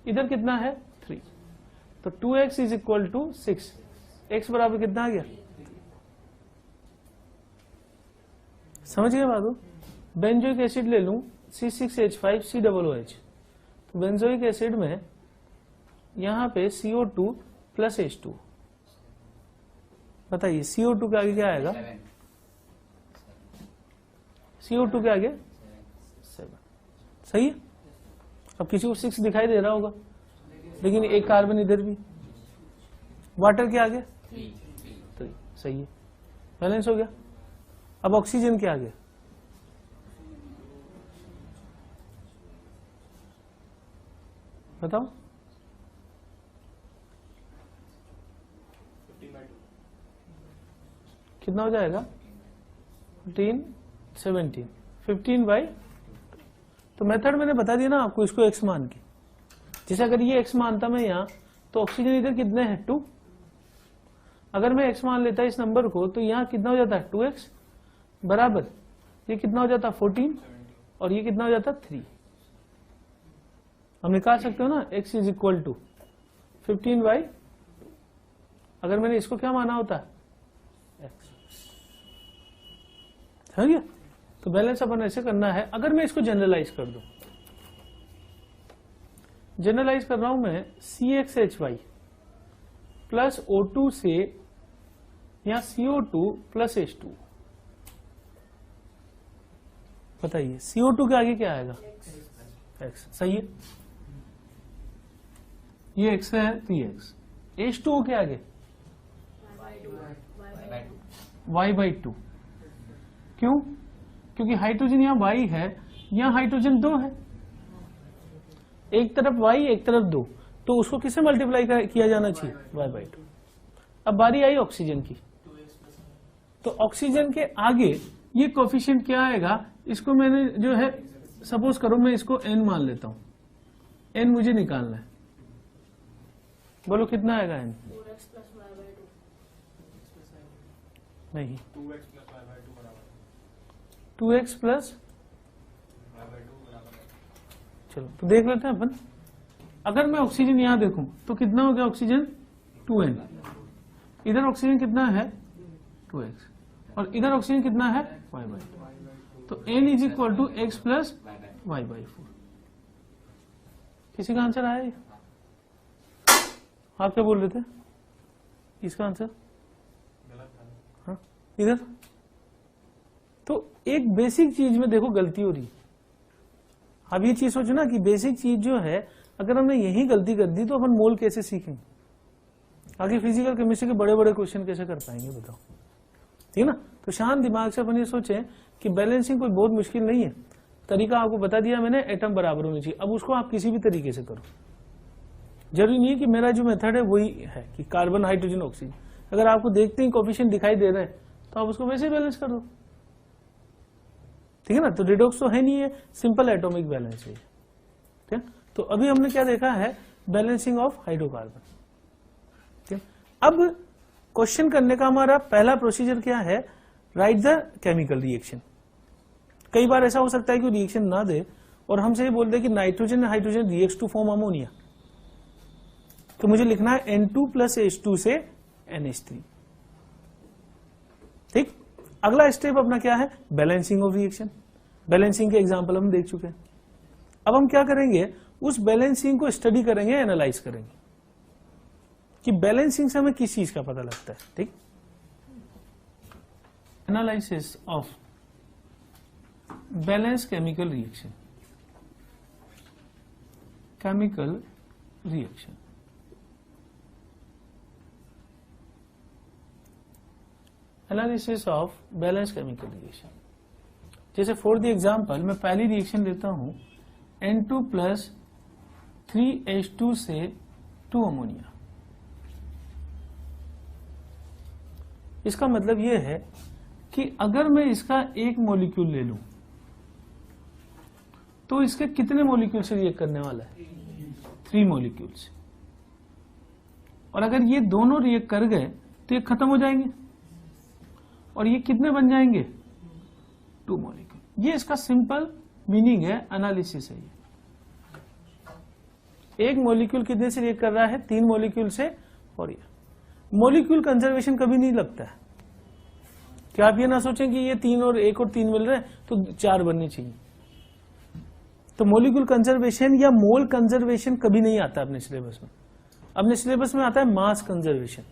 इधर कितना है 3, तो 2x is equal to 6, x बराबर कितना आ गया, समझ गए बात? बेंजोइक एसिड ले लूं C6H5COOH, तो बेंजोइक एसिड में यहां पे CO2 प्लस H2, बताइए CO2 के आगे क्या आएगा, CO2 के आगे 7, सही है। अब किसी को 6 दिखाई दे रहा होगा, लेकिन एक कार्बन इधर भी, वाटर के आगे 3, सही है, बैलेंस हो गया। अब ऑक्सीजन के आगे बताओ, 15/2 कितना हो जाएगा 15, 17, 15/, तो मेथड मैंने बता दिया ना आपको, इसको x मान के, जैसे अगर ये x मानता मैं यहाँ, तो ऑक्सीजन इधर कितने हैं 2, अगर मैं x मान लेता इस नंबर को, तो यहाँ कितना हो जाता है 2x बराबर, ये कितना हो जाता 14 और ये कितना हो जाता 3। हम निकाल सकते हो ना x इज इक्वल टू 15/, अगर मैंने इसको क्या माना होता x, समझ गया? तो बैलेंस अपन ऐसे करना है। अगर मैं इसको जनरलाइज कर दूं, जनरलाइज कर रहा हूं मैं CXHY प्लस O2 से या CO2 प्लस H2, बताइए CO2 के आगे क्या आएगा x, सही है, ये x है तो ये x, H2O के आगे y/2, क्यों? क्योंकि हाइड्रोजन यहाँ y है, यहाँ हाइड्रोजन 2 है, एक तरफ y एक तरफ 2, तो उसको किससे मल्टीप्लाई किया जाना चाहिए y/2। अब बारी आई ऑक्सीजन की, तो ऑक्सीजन के आगे ये कोफिशिएंट क्या आएगा, इसको मैंने जो है सपोज करो मैं इसको n मान लेता हूं, n मुझे निकालना है, बोलो कितना आएगा n, 4x plus y/2 नहीं 2x plus y/2 बराबर 2x प्लस, y/2 बराबर है। चलो तो देख लेते हैं अपन। अगर मैं ऑक्सीजन यहां देखूं तो कितना हो गया ऑक्सीजन 2n, इधर ऑक्सीजन कितना है 2x और इधर ऑक्सीजन कितना है y/2, तो n is equal to x plus y/4। किसी का आंसर आया ये? आप क्या बोल रहे थे, इसका आंसर गलत था। हाँ इधर, तो एक बेसिक चीज में देखो गलती हो रही है। अब ये चीज सोचो ना कि बेसिक चीज जो है, अगर हमने यही गलती कर दी तो अपन मोल कैसे सीखेंगे, आगे फिजिकल केमिस्ट्री के बड़े बड़े क्वेश्चन कैसे कर पाएंगे बताओ, ठीक है ना? तो शांत दिमाग से अपन ये सोचें कि बैलेंसिंग कोई बहुत मुश्किल नहीं है, तरीका आपको बता दिया मैंने, एटम बराबर होनी चाहिए। अब उसको आप किसी भी तरीके से करो, जरूरी नहीं है कि मेरा जो मेथड है वही है कि कार्बन हाइड्रोजन ऑक्सीजन, अगर आपको देखते ही कोफिशिएंट दिखाई दे रहे हैं तो आप उसको वैसे ही बैलेंस कर दो, ठीक है ना? तो रिडॉक्स तो है नहीं है, सिंपल एटॉमिक बैलेंस है, ठीक है? तो अभी हमने क्या देखा है, बैलेंसिंग ऑफ हाइड्रोकार्बन, ठीक है? अब क्वेश्चन करने का हमारा पहला प्रोसीजर क्या है, राइट द केमिकल रिएक्शन। कई बार ऐसा हो सकता है कि रिएक्शन ना दे और हमसे ये बोल दे कि nitrogen hydrogen reacts to form ammonia, तो मुझे लिखना है N2 प्लस H2 से NH3, ठीक? अगला स्टेप अपना क्या है, बैलेंसिंग ऑफ रिएक्शन। बैलेंसिंग के एग्जांपल हम देख चुके हैं। अब हम क्या करेंगे, उस बैलेंसिंग को स्टडी करेंगे, एनालाइज करेंगे कि बैलेंसिंग से हमें किस चीज का पता लगता है, ठीक? Analysis of balance chemical reaction, chemical reaction. Analysis of balance chemical reaction, जैसे फॉर द एग्जांपल मैं पहली रिएक्शन लेता हूं N2 प्लस 3H2 से 2 अमोनिया। इसका मतलब यह है कि अगर मैं इसका एक मॉलिक्यूल ले लूं तो इसके कितने मॉलिक्यूल से रिएक्ट करने वाला है, 3 मॉलिक्यूल से, और अगर ये दोनों रिएक्ट कर गए तो ये खत्म हो जाएंगे, और ये कितने बन जाएंगे 2 मॉलिक्यूल। ये इसका सिंपल मीनिंग है, एनालिसिस है ये। एक मॉलिक्यूल कितने से रिएक्ट कर रहा है 3 मॉलिक्यूल से, और ये मॉलिक्यूल कंजर्वेशन कभी नहीं लगता है। क्या आप ये ना सोचें कि ये 3 और 1 और 3 मिल रहे हैं तो 4 बनने चाहिए। तो मॉलिक्यूल कंजर्वेशन या मोल कंजर्वेशन कभी नहीं आता अपने सिलेबस में। अपने सिलेबस में आता है मास कंजर्वेशन,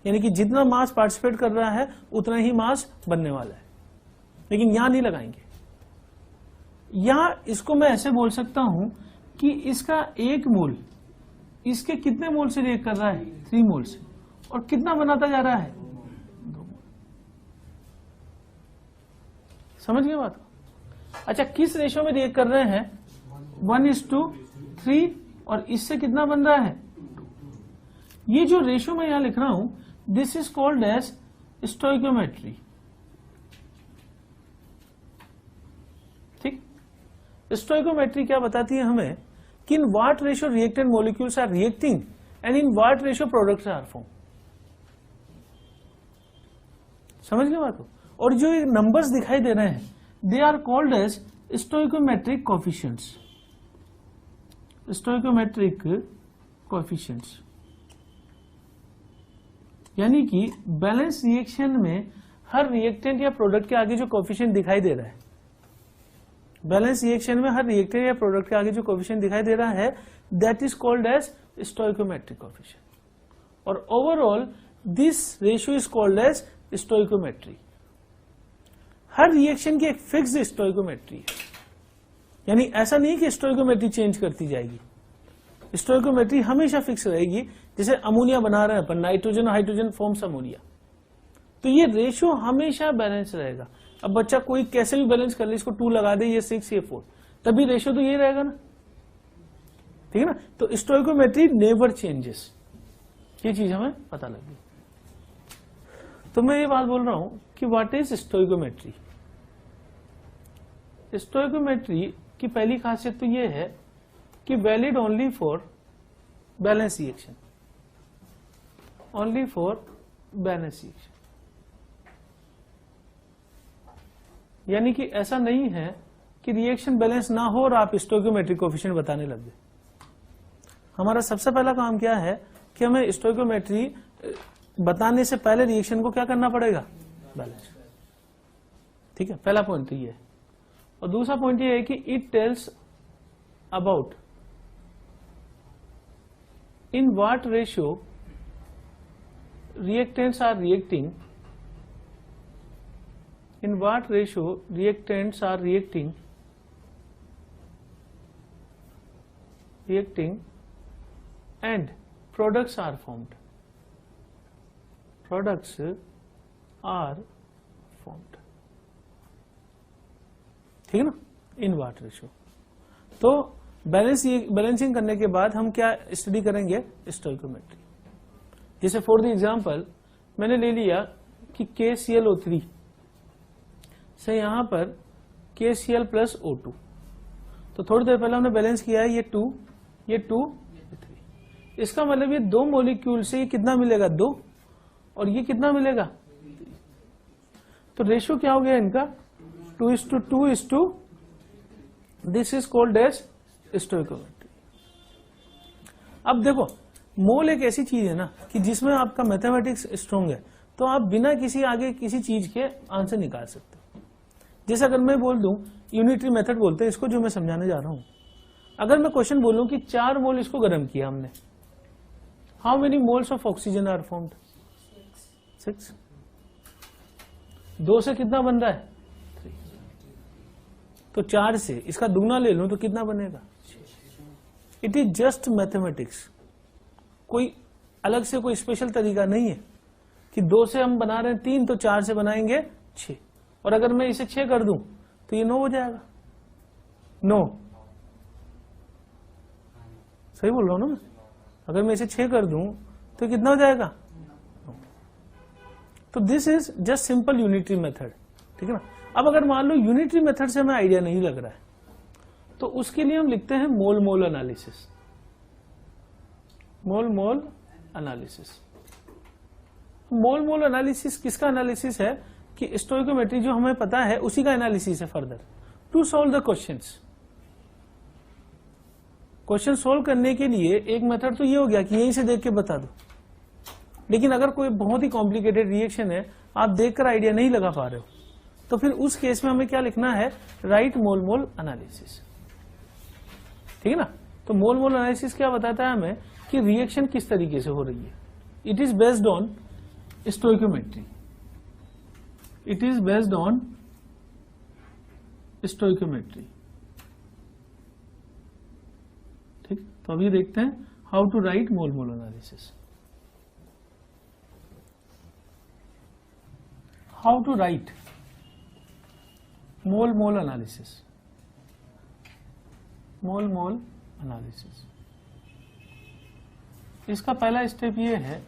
यानी कि जितना मास पार्टिसिपेट कर रहा है उतना ही मास बनने वाला है, लेकिन यहां नहीं लगाएंगे। यहां इसको मैं ऐसे बोल सकता हूं कि इसका 1 मोल इसके कितने मोल से रिएक्ट कर रहा है 3 मोल से, और कितना बनाता जा रहा है 2 मोल। समझ गए बात? अच्छा, किस रेशो में रिएक्ट कर रहे हैं 1:3, और इससे कितना बन रहा है 2। ये जो रेशो मैं यहां लिख रहा हूं, this is called as stoichiometry. ठीक, स्टोइकोमेट्री क्या बताती है हमें कि in what ratio reactant molecules are reacting and in what ratio products are form. समझ गए बात को? और जो ये नंबर्स दिखाई दे रहे हैं, they are called as stoichiometric coefficients. Stoichiometric coefficients यानी कि बैलेंस रिएक्शन में हर रिएक्टेंट या प्रोडक्ट के आगे जो कोएफिशिएंट दिखाई दे रहा है, बैलेंस रिएक्शन में हर रिएक्टेंट या प्रोडक्ट के आगे जो कोएफिशिएंट दिखाई दे रहा है, that is called as stoichiometric coefficient. और overall this ratio is called as stoichiometry. हर रिएक्शन की एक फिक्स्ड स्टोइकोमेट्री है, यानी ऐसा नहीं कि स्टोइकोमेट्री चेंज करती जाएगी। स्टोइकोमेट्री हमेशा फिक्स रहेगी। जैसे अमोनिया बना रहे हैं अपन, नाइट्रोजन और हाइड्रोजन फॉर्म्स अमोनिया, तो ये रेशियो हमेशा बैलेंस रहेगा। अब बच्चा कोई कैसे भी बैलेंस कर ले, इसको 2 लगा दे, ये 6 ये 4, तभी रेशियो तो ये रहेगा ना। ठीक है ना? तो स्टोइकोमेट्री नेवर चेंजेस, ये चीज हमें पता लगी। तो मैं ये बात बोल रहा हूं कि व्हाट इज स्टोइकोमेट्री। स्टोइकोमेट्री की पहली खासियत तो ये है कि valid only for balance reaction, only for balance reaction. यानी कि ऐसा नहीं है कि रिएक्शन बैलेंस ना हो और आप स्टोइकोमेट्रिक कोएफिशिएंट बताने लग गए। हमारा सबसे पहला काम क्या है कि हमें स्टोइकोमेट्री बताने से पहले रिएक्शन को क्या करना पड़ेगा, बैलेंस। ठीक है, पहला पॉइंट तो ये है। और दूसरा पॉइंट ये है कि it tells about in what ratio reactants are reacting, in what ratio reactants are reacting and products are formed. Products are formed. ठीक है ना? इन वाट रेशियो। तो बैलेंसिंग करने के बाद हम क्या स्टडी करेंगे, स्टोइकोमेट्री। जैसे फॉर द एग्जांपल मैंने ले लिया कि KClO3 से यहां पर KCl प्लस O2, तो थोड़ी देर पहले हमने बैलेंस किया है, ये 2 ये 3। इसका मतलब ये 2 मॉलिक्यूल से ये कितना मिलेगा 2, और ये कितना मिलेगा 3। तो रेशियो क्या हो गया इनका 2:2:, this is called as stoichiometry. अब देखो, मोल एक ऐसी चीज है ना कि जिसमें आपका मैथमेटिक्स स्ट्रांग है, तो आप बिना किसी आगे किसी चीज के आंसर निकाल सकते हो। जैसे अगर मैं बोल दूं, यूनिटरी मेथड बोलते हैं इसको, जो मैं समझाने जा रहा हूं। अगर मैं क्वेश्चन बोलूं कि 4 मोल इसको गर्म किया हमने, how many moles of oxygen are formed, 6। 2 से कितना बन रहा है 3, तो 4 से इसका दुगना ले लूं तो कितना बनेगा 6। इट इज जस्ट मैथमेटिक्स, कोई अलग से कोई स्पेशल तरीका नहीं है कि 2 से हम बना रहे हैं 3 तो 4 से बनाएंगे 6, और अगर मैं इसे 6 कर दूं तो ये 9 हो जाएगा। 9 सही बोल रहा हूं ना मैं? अगर मैं इसे 6 कर दूं तो कितना हो जाएगा 9। तो this is just simple unitary method. ठीक है ना? अब अगर मान लो यूनिटरी मेथड से हमें आइडिया नहीं लग रहा है, तो उसके लिए हम लिखते हैं मोल mole analysis. Mole mole analysis. Mole mole analysis किसका एनालिसिस है, कि स्टोइकोमेट्री जो हमें पता है उसी का एनालिसिस है further to solve the questions. Question solve करने के लिए एक मेथड तो ये हो गया कि यहीं से देख के बता दो, लेकिन अगर कोई बहुत ही कॉम्प्लिकेटेड रिएक्शन है, आप देखकर आइडिया नहीं लगा पा रहे हो, तो फिर उस केस में हमें क्या लिखना है, राइट मोल मोल एनालिसिस। ठीक है ना। तो मोल मोल एनालिसिस क्या बताता है हमें कि रिएक्शन किस तरीके से हो रही है। It is based on stoichiometry, it is based on stoichiometry. ठीक, तो अभी देखते हैं how to write mole mole analysis. How to write mole mole analysis. Mole mole analysis, इसका पहला स्टेप ये है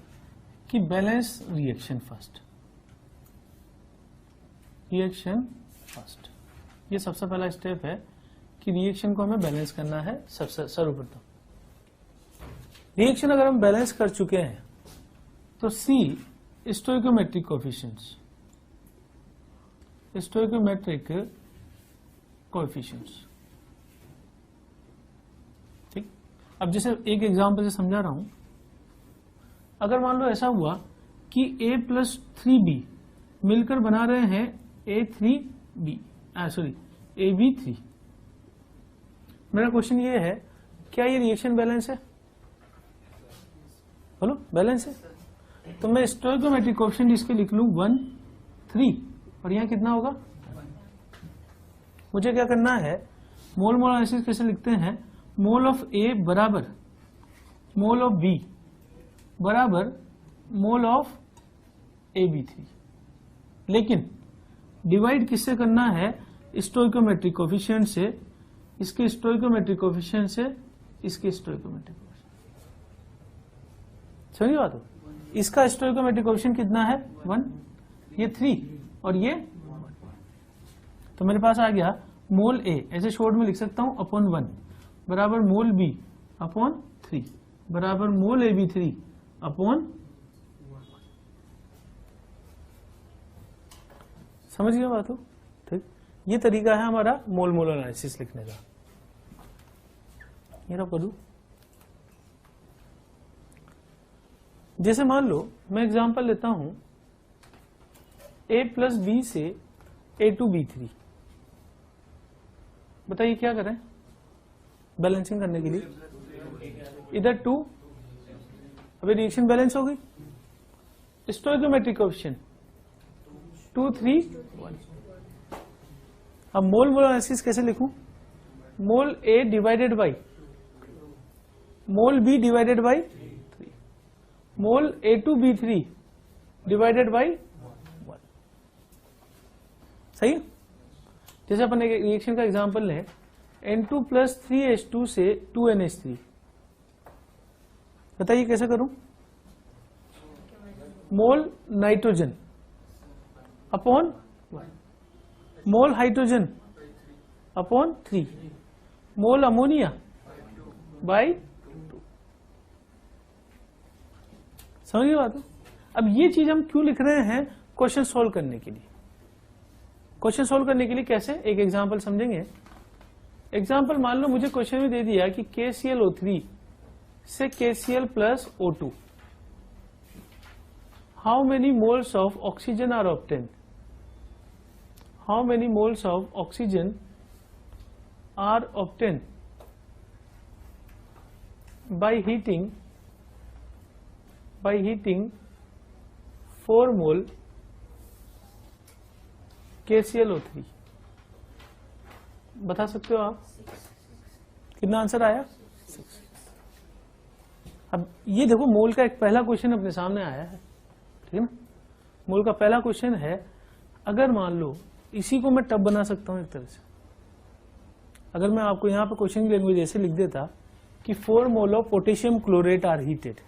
कि balance reaction first. Reaction first, ये सबसे पहला स्टेप है कि रिएक्शन को हमें बैलेंस करना है सबसे सर्वप्रथम। रिएक्शन अगर हम बैलेंस कर चुके हैं तो सी स्टोइकोमेट्रिक कोएफिशिएंट्स, स्टोइकोमेट्रिक कोएफिशिएंट्स। ठीक, अब जैसे एक एग्जांपल से समझा रहा हूं, अगर मान लो ऐसा हुआ कि a+3b मिलकर बना रहे हैं a3b, सॉरी ab3। मेरा क्वेश्चन ये है, क्या ये रिएक्शन बैलेंस है? बोलो बैलेंस है। तो मैं स्टोइकोमेट्रिक कोएफिशिएंट इसके लिख लूं 1, 3, और यहां कितना होगा? मुझे क्या करना है, मोल मोल एनालिसिस कैसे लिखते हैं, मोल ऑफ ए बराबर मोल ऑफ बी बराबर मोल ऑफ AB3, लेकिन डिवाइड किससे करना है, स्टोइकोमेट्रिक कोएफिशिएंट से, इसके स्टोइकोमेट्रिक कोएफिशिएंट से, इसके स्टोइकोमेट्रिक कोएफिशिएंट। समझिए बात हो। इसका स्टोइकोमेट्रिक कोएफिशिएंट कितना है 1, ये 3 और ये 1। तो मेरे पास आ गया मोल ए, ऐसे शॉर्ट में लिख सकता हूं अपॉन 1 बराबर मोल बी अपॉन 3 बराबर मोल AB3 अपॉन। समझ गया बात हो। ठीक, ये तरीका है हमारा मोल मोल एनालिसिस लिखने का। ये रहा पढ़ू। जैसे मान लो मैं एग्जांपल लेता हूं a+b से a2b3। बताइए क्या करें बैलेंसिंग करने के लिए। इधर 2, अभी रिएक्शन बैलेंस हो गई। Stoichiometric coefficient 2, 3, 1। अब मोल मोल एनालिसिस कैसे लिखूं, mole A divided by mole B divided by 3, mole A2B3 divided by 1। सही है। जैसे अपन एक रिएक्शन का एग्जांपल लें, N2+3H2 से 2NH3। बताइए कैसे करूं, mole nitrogen upon 1, mole hydrogen upon 3, mole ammonia by 2। समझिए बात। अब ये चीज हम क्यों लिख रहे हैं, क्वेश्चन सोल्व करने के लिए। क्वेश्चन सोल्व करने के लिए कैसे, एक एग्जांपल समझेंगे। एग्जांपल मान लो मुझे क्वेश्चन में दे दिया कि KClO3 से KCl plus O2 how many moles of oxygen are obtained, how many moles of oxygen are obtained by heating 4 mole KClO3। बता सकते हो आप कितना आंसर आया? 6। अब ये देखो मोल का एक पहला क्वेश्चन अपने सामने आया है, ठीक है ना। मोल का पहला क्वेश्चन है, अगर मान लो इसी को मैं टब बना सकता हूं एक तरह से। अगर मैं आपको यहां पे क्वेश्चन की लैंग्वेज ऐसे लिख देता कि 4 mole of potassium chlorate are heated,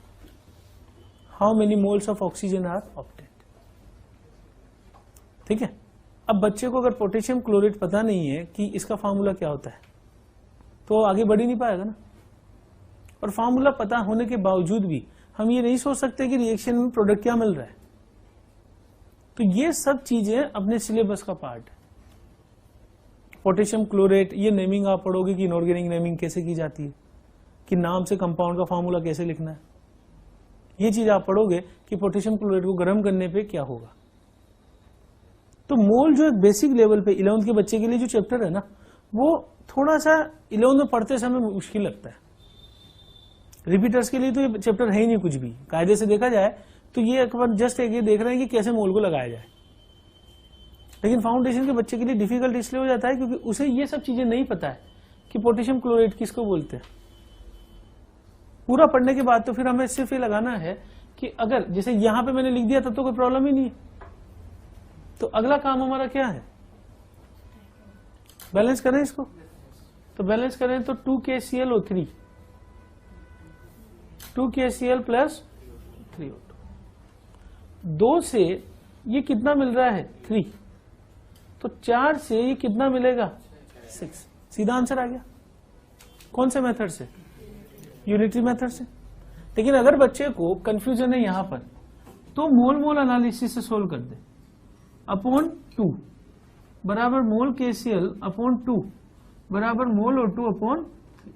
how many moles of oxygen are obtained. ठीक है। अब बच्चे को अगर पोटेशियम क्लोरेट पता नहीं है कि इसका फार्मूला क्या होता है, तो आगे बढ़ ही नहीं पाएगा ना। और फार्मूला पता होने के बावजूद भी हम ये नहीं सोच सकते कि रिएक्शन में प्रोडक्ट क्या मिल रहा है। तो ये सब चीजें अपने सिलेबस का पार्ट है। पोटेशियम क्लोरेट, ये नेमिंग आप पढ़ोगे कि इनऑर्गेनिक नेमिंग कैसे की जाती है, कि नाम से कंपाउंड का फार्मूला कैसे लिखना है। ये चीज आप पढ़ोगे कि पोटेशियम क्लोरेट को गर्म करने पे क्या होगा। तो मोल जो एक बेसिक लेवल पे 11th के बच्चे के लिए जो चैप्टर है ना, वो थोड़ा सा 11th में पढ़ते समय मुश्किल लगता है। रिपीटर्स के लिए तो ये चैप्टर है ही नहीं कुछ भी। कायदे से देखा जाए तो ये एक बार जस्ट एक ये देख रहे हैं कि कैसे मोल को लगाया जाए, लेकिन फाउंडेशन के बच्चे के लिए डिफिकल्ट इसलिए हो जाता है क्योंकि उसे ये सब चीजें नहीं पता है कि पोटेशियम क्लोराइड किसको बोलते हैं। पूरा पढ़ने के बाद तो फिर हमें सिर्फ ये लगाना है कि अगर जैसे यहां पे मैंने लिख दिया तब तो कोई प्रॉब्लम ही नहीं है। तो अगला काम हमारा क्या है, बैलेंस करें इसको। तो बैलेंस करें तो 2KClO3 2KCl प्लस 3O2। 2 से ये कितना मिल रहा है 3, तो 4 से ये कितना मिलेगा 6। सीधा आंसर आ गया। कौन से मेथड से, यूनिटरी मेथड से। लेकिन अगर बच्चे को कंफ्यूजन है यहां पर तो मोल मोल एनालिसिस से सोल्व कर दे। अपॉन 2 बराबर मोल KCl अपॉन 2 बराबर मोल O2 अपॉन 3।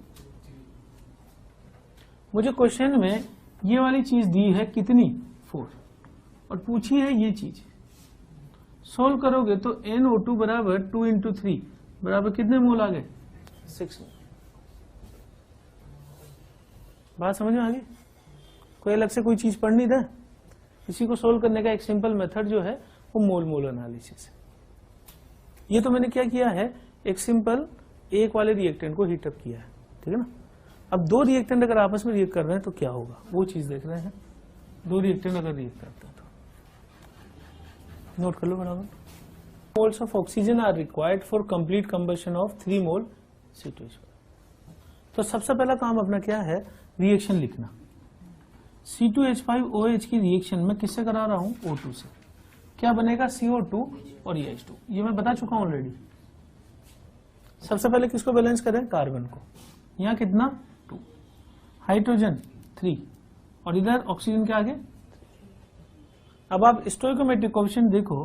मुझे क्वेश्चन में ये वाली चीज दी है कितनी 4 और पूछी है ये चीज। सोल्व करोगे तो NO2 बराबर 2 इंटू 3 बराबर कितने मोल आ गए 6 मोल। बात समझ में आ गई। कोई अलग से कोई चीज पढ़नी था। इसी को सोल्व करने का एक सिंपल मेथड जो है वो मोल मोल एनालिसिस है। ये तो मैंने क्या किया है, एक सिंपल एक वाले रिएक्टेंट को हीटअप किया है, ठीक है ना। अब 2 रिएक्टेंट अगर आपस में रिएक्ट कर रहे हैं तो क्या होगा वो चीज देख रहे हैं। 2 रिएक्टेंट अगर रिएक्ट करते हैं तो नोट कर लो बराबर। Moles of oxygen are required for complete combustion of 3 mole C2H5। तो सबसे पहला काम अपना क्या है, रिएक्शन लिखना। C2H5OH की रिएक्शन में किससे करा रहा हूं O2 से। क्या बनेगा CO2 और EH2। ये मैं बता चुका हूं ऑलरेडी। सबसे पहले किसको बैलेंस करें, कार्बन को। यहां कितना 2, हाइड्रोजन 3 और इधर ऑक्सीजन के आगे। अब आप स्टोइकोमेट्रिक कोएफिशिएंट देखो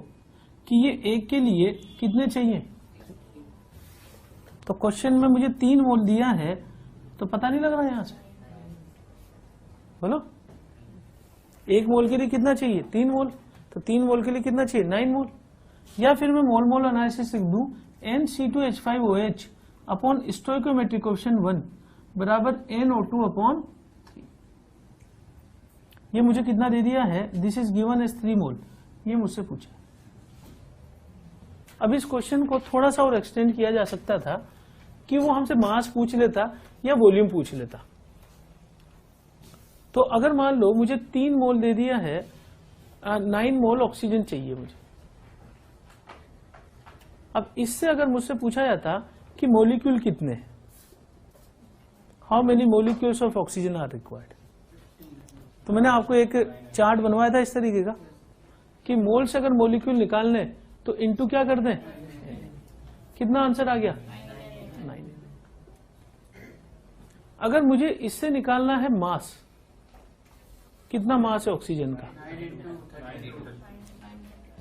कि ये एक के लिए कितने चाहिए। तो क्वेश्चन में मुझे 3 मोल दिया है तो पता नहीं लग रहा यहां से, बोलो 1 मोल के लिए कितना चाहिए 3 मोल, तो 3 मोल के लिए कितना चाहिए 9 मोल। या फिर मैं मोल मोल एनालिसिस लिख दूं NC2H5OH अपॉन स्टोइकोमेट्रिक कोएफिशिएंट 1 बराबर NO2 अपॉन 3। ये मुझे कितना दे दिया है, दिस इज गिवन एज 3 मोल। ये मुझसे पूछा। अब इस क्वेश्चन को थोड़ा सा और एक्सटेंड किया जा सकता था कि वो हमसे मास पूछ लेता या वॉल्यूम पूछ लेता। तो अगर मान लो मुझे 3 मोल दे दिया है, 9 मोल ऑक्सीजन चाहिए मुझे। अब इससे अगर मुझसे पूछा जाता कि मॉलिक्यूल कितने हैं, how many molecules of oxygen are required, तो मैंने आपको एक चार्ट बनवाया था इस तरीके का कि मोल से अगर मॉलिक्यूल निकालने तो इनटू क्या कर दें, कितना आंसर आ गया 9। अगर मुझे इससे निकालना है मास, कितना मास है ऑक्सीजन का,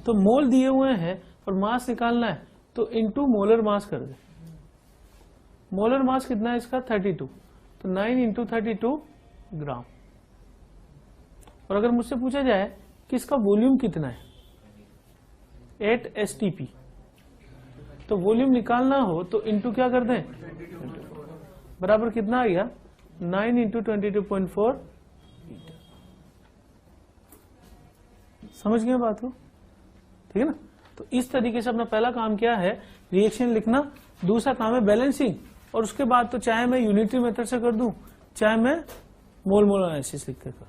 तो मोल दिए हुए हैं और मास निकालना है तो इनटू मोलर मास कर दे। मोलर मास कितना है इसका 32, तो 9 इंटू 32 ग्राम। और अगर मुझसे पूछा जाए कि इसका वॉल्यूम कितना है 8 STP, तो वॉल्यूम निकालना हो तो इनटू क्या कर दें, बराबर कितना आ गया 9 इंटू 22.4। समझ गए बात को, ठीक है ना। तो इस तरीके से अपना पहला काम क्या है, रिएक्शन लिखना। दूसरा काम है बैलेंसिंग, और उसके बाद तो चाहे मैं यूनिटरी मेथड से कर दूं चाहे मैं मोल मोल एनालिसिस लिख कर कर दूं,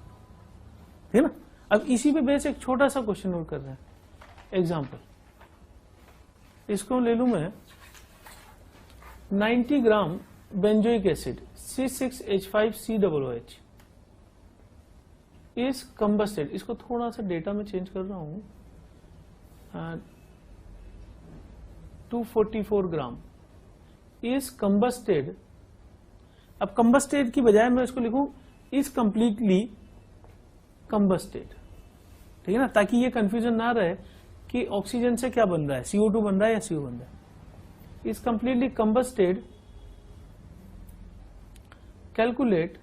ठीक है ना। अब इसी पे बेस एक छोटा सा क्वेश्चन नोट कर रहे हैं। एग्जाम्पल इसको ले लू मैं, 90 ग्राम बेंजोइक एसिड C6H5COOH इस कंबस्टेड, इसको थोड़ा सा डेटा में चेंज कर रहा हूं, 244 ग्राम इस कंबस्टेड। अब कंबस्टेड की बजाय मैं इसको लिखूं इस कंप्लीटली कंबस्टेड, ठीक है ना, ताकि ये कंफ्यूजन ना रहे कि ऑक्सीजन से क्या बन रहा है, CO2 बन रहा है या CO बन रहा है। Is completely combusted, calculate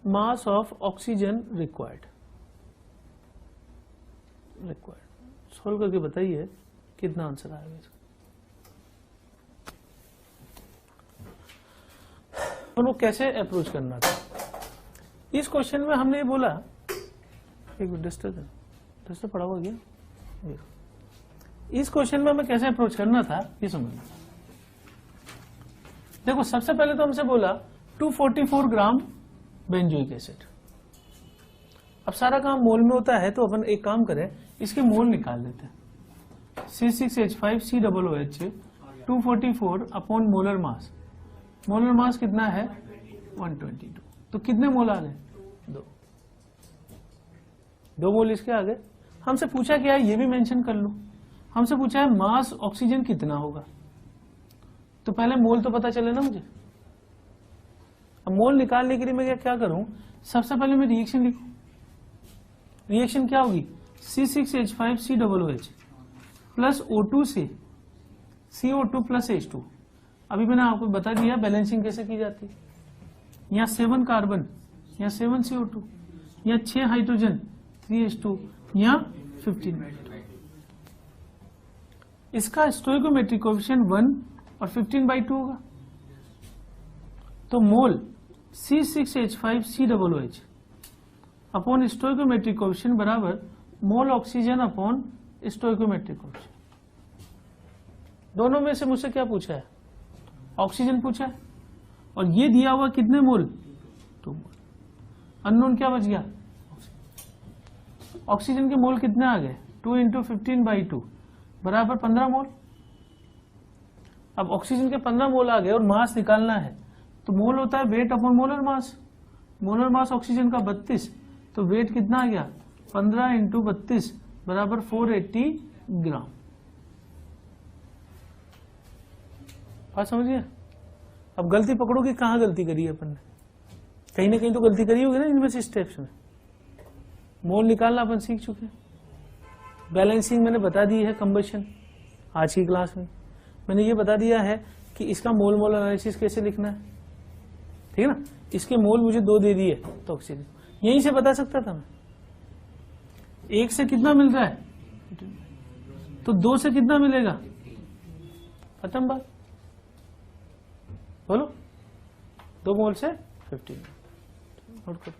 mass of oxygen required. Solve करके बताइए कितना आंसर आएगा इसका। वो कैसे अप्रोच करना था। इस क्वेश्चन में हमने ये बोला, एक मिनट डस्टर पड़ा हुआ गया। इस क्वेश्चन में हमें कैसे अप्रोच करना था ये समझना। देखो सबसे पहले तो हमसे बोला 244 ग्राम बेंजोइक एसिड। अब सारा काम मोल में होता है तो अपन एक काम करें, इसके मोल निकाल लेते हैं। C6H5COOH 244 upon molar mass. Molar mass कितना है 122। तो कितने मोल आ गए, 2 मोल इसके आ गए। हमसे पूछा क्या है ये भी मेंशन कर लो। हमसे पूछा है मास ऑक्सीजन कितना होगा, तो पहले मोल तो पता चले ना मुझे। अब मोल निकालने के लिए मैं क्या करूं, सबसे पहले मैं रिएक्शन लिखूं। रिएक्शन क्या होगी, C6H5COOH प्लस O2 से CO2 प्लस H2। अभी मैंने आपको बता दिया बैलेंसिंग कैसे की जाती है। यहाँ 7 कार्बन, यहाँ 7 CO2, यहाँ 6 हाइड्रोजन 3 H2, यहाँ 15। इसका स्टोइकोमेट्रिक कोएफिशिएंट 1 और 15/2 होगा। तो मोल C6H5COOH अपॉन स्टोइकोमेट्रिक कोएफिशिएंट बराबर मोल ऑक्सीजन अपॉन स्टोइकोमेट्रिक कोएफिशिएंट। दोनों में से मुझसे क्या पूछा है, ऑक्सीजन पूछा है, और ये दिया हुआ कितने मोल, 2 मोल। अननोन क्या बच गया, ऑक्सीजन के मोल कितने आ गए, 2 × 15/2 बराबर 15 मोल। अब ऑक्सीजन के 15 मोल आ गए और मास निकालना है, तो मोल होता है weight upon molar mass. Molar mass oxygen का 32, तो वेट कितना आ गया 15 × 32 बराबर 480 ग्राम। बात समझिए। अब गलती पकड़ो कि कहाँ गलती करी है अपन ने, कहीं ना कहीं तो गलती करी होगी ना इनमें से स्टेप्स में। मोल निकालना अपन सीख चुके हैं, बैलेंसिंग मैंने बता दी है, कंबशन आज की क्लास में मैंने ये बता दिया है कि इसका मोल मोल एनालिसिस कैसे लिखना है, ठीक है ना। इसके मोल मुझे 2 दे दिए तो ऑक्सीजन यहीं से बता सकता था मैं। 1 से कितना मिल रहा है, तो 2 से कितना मिलेगा, खत्म बात। बोलो 2 मोल से 15। नोट करो।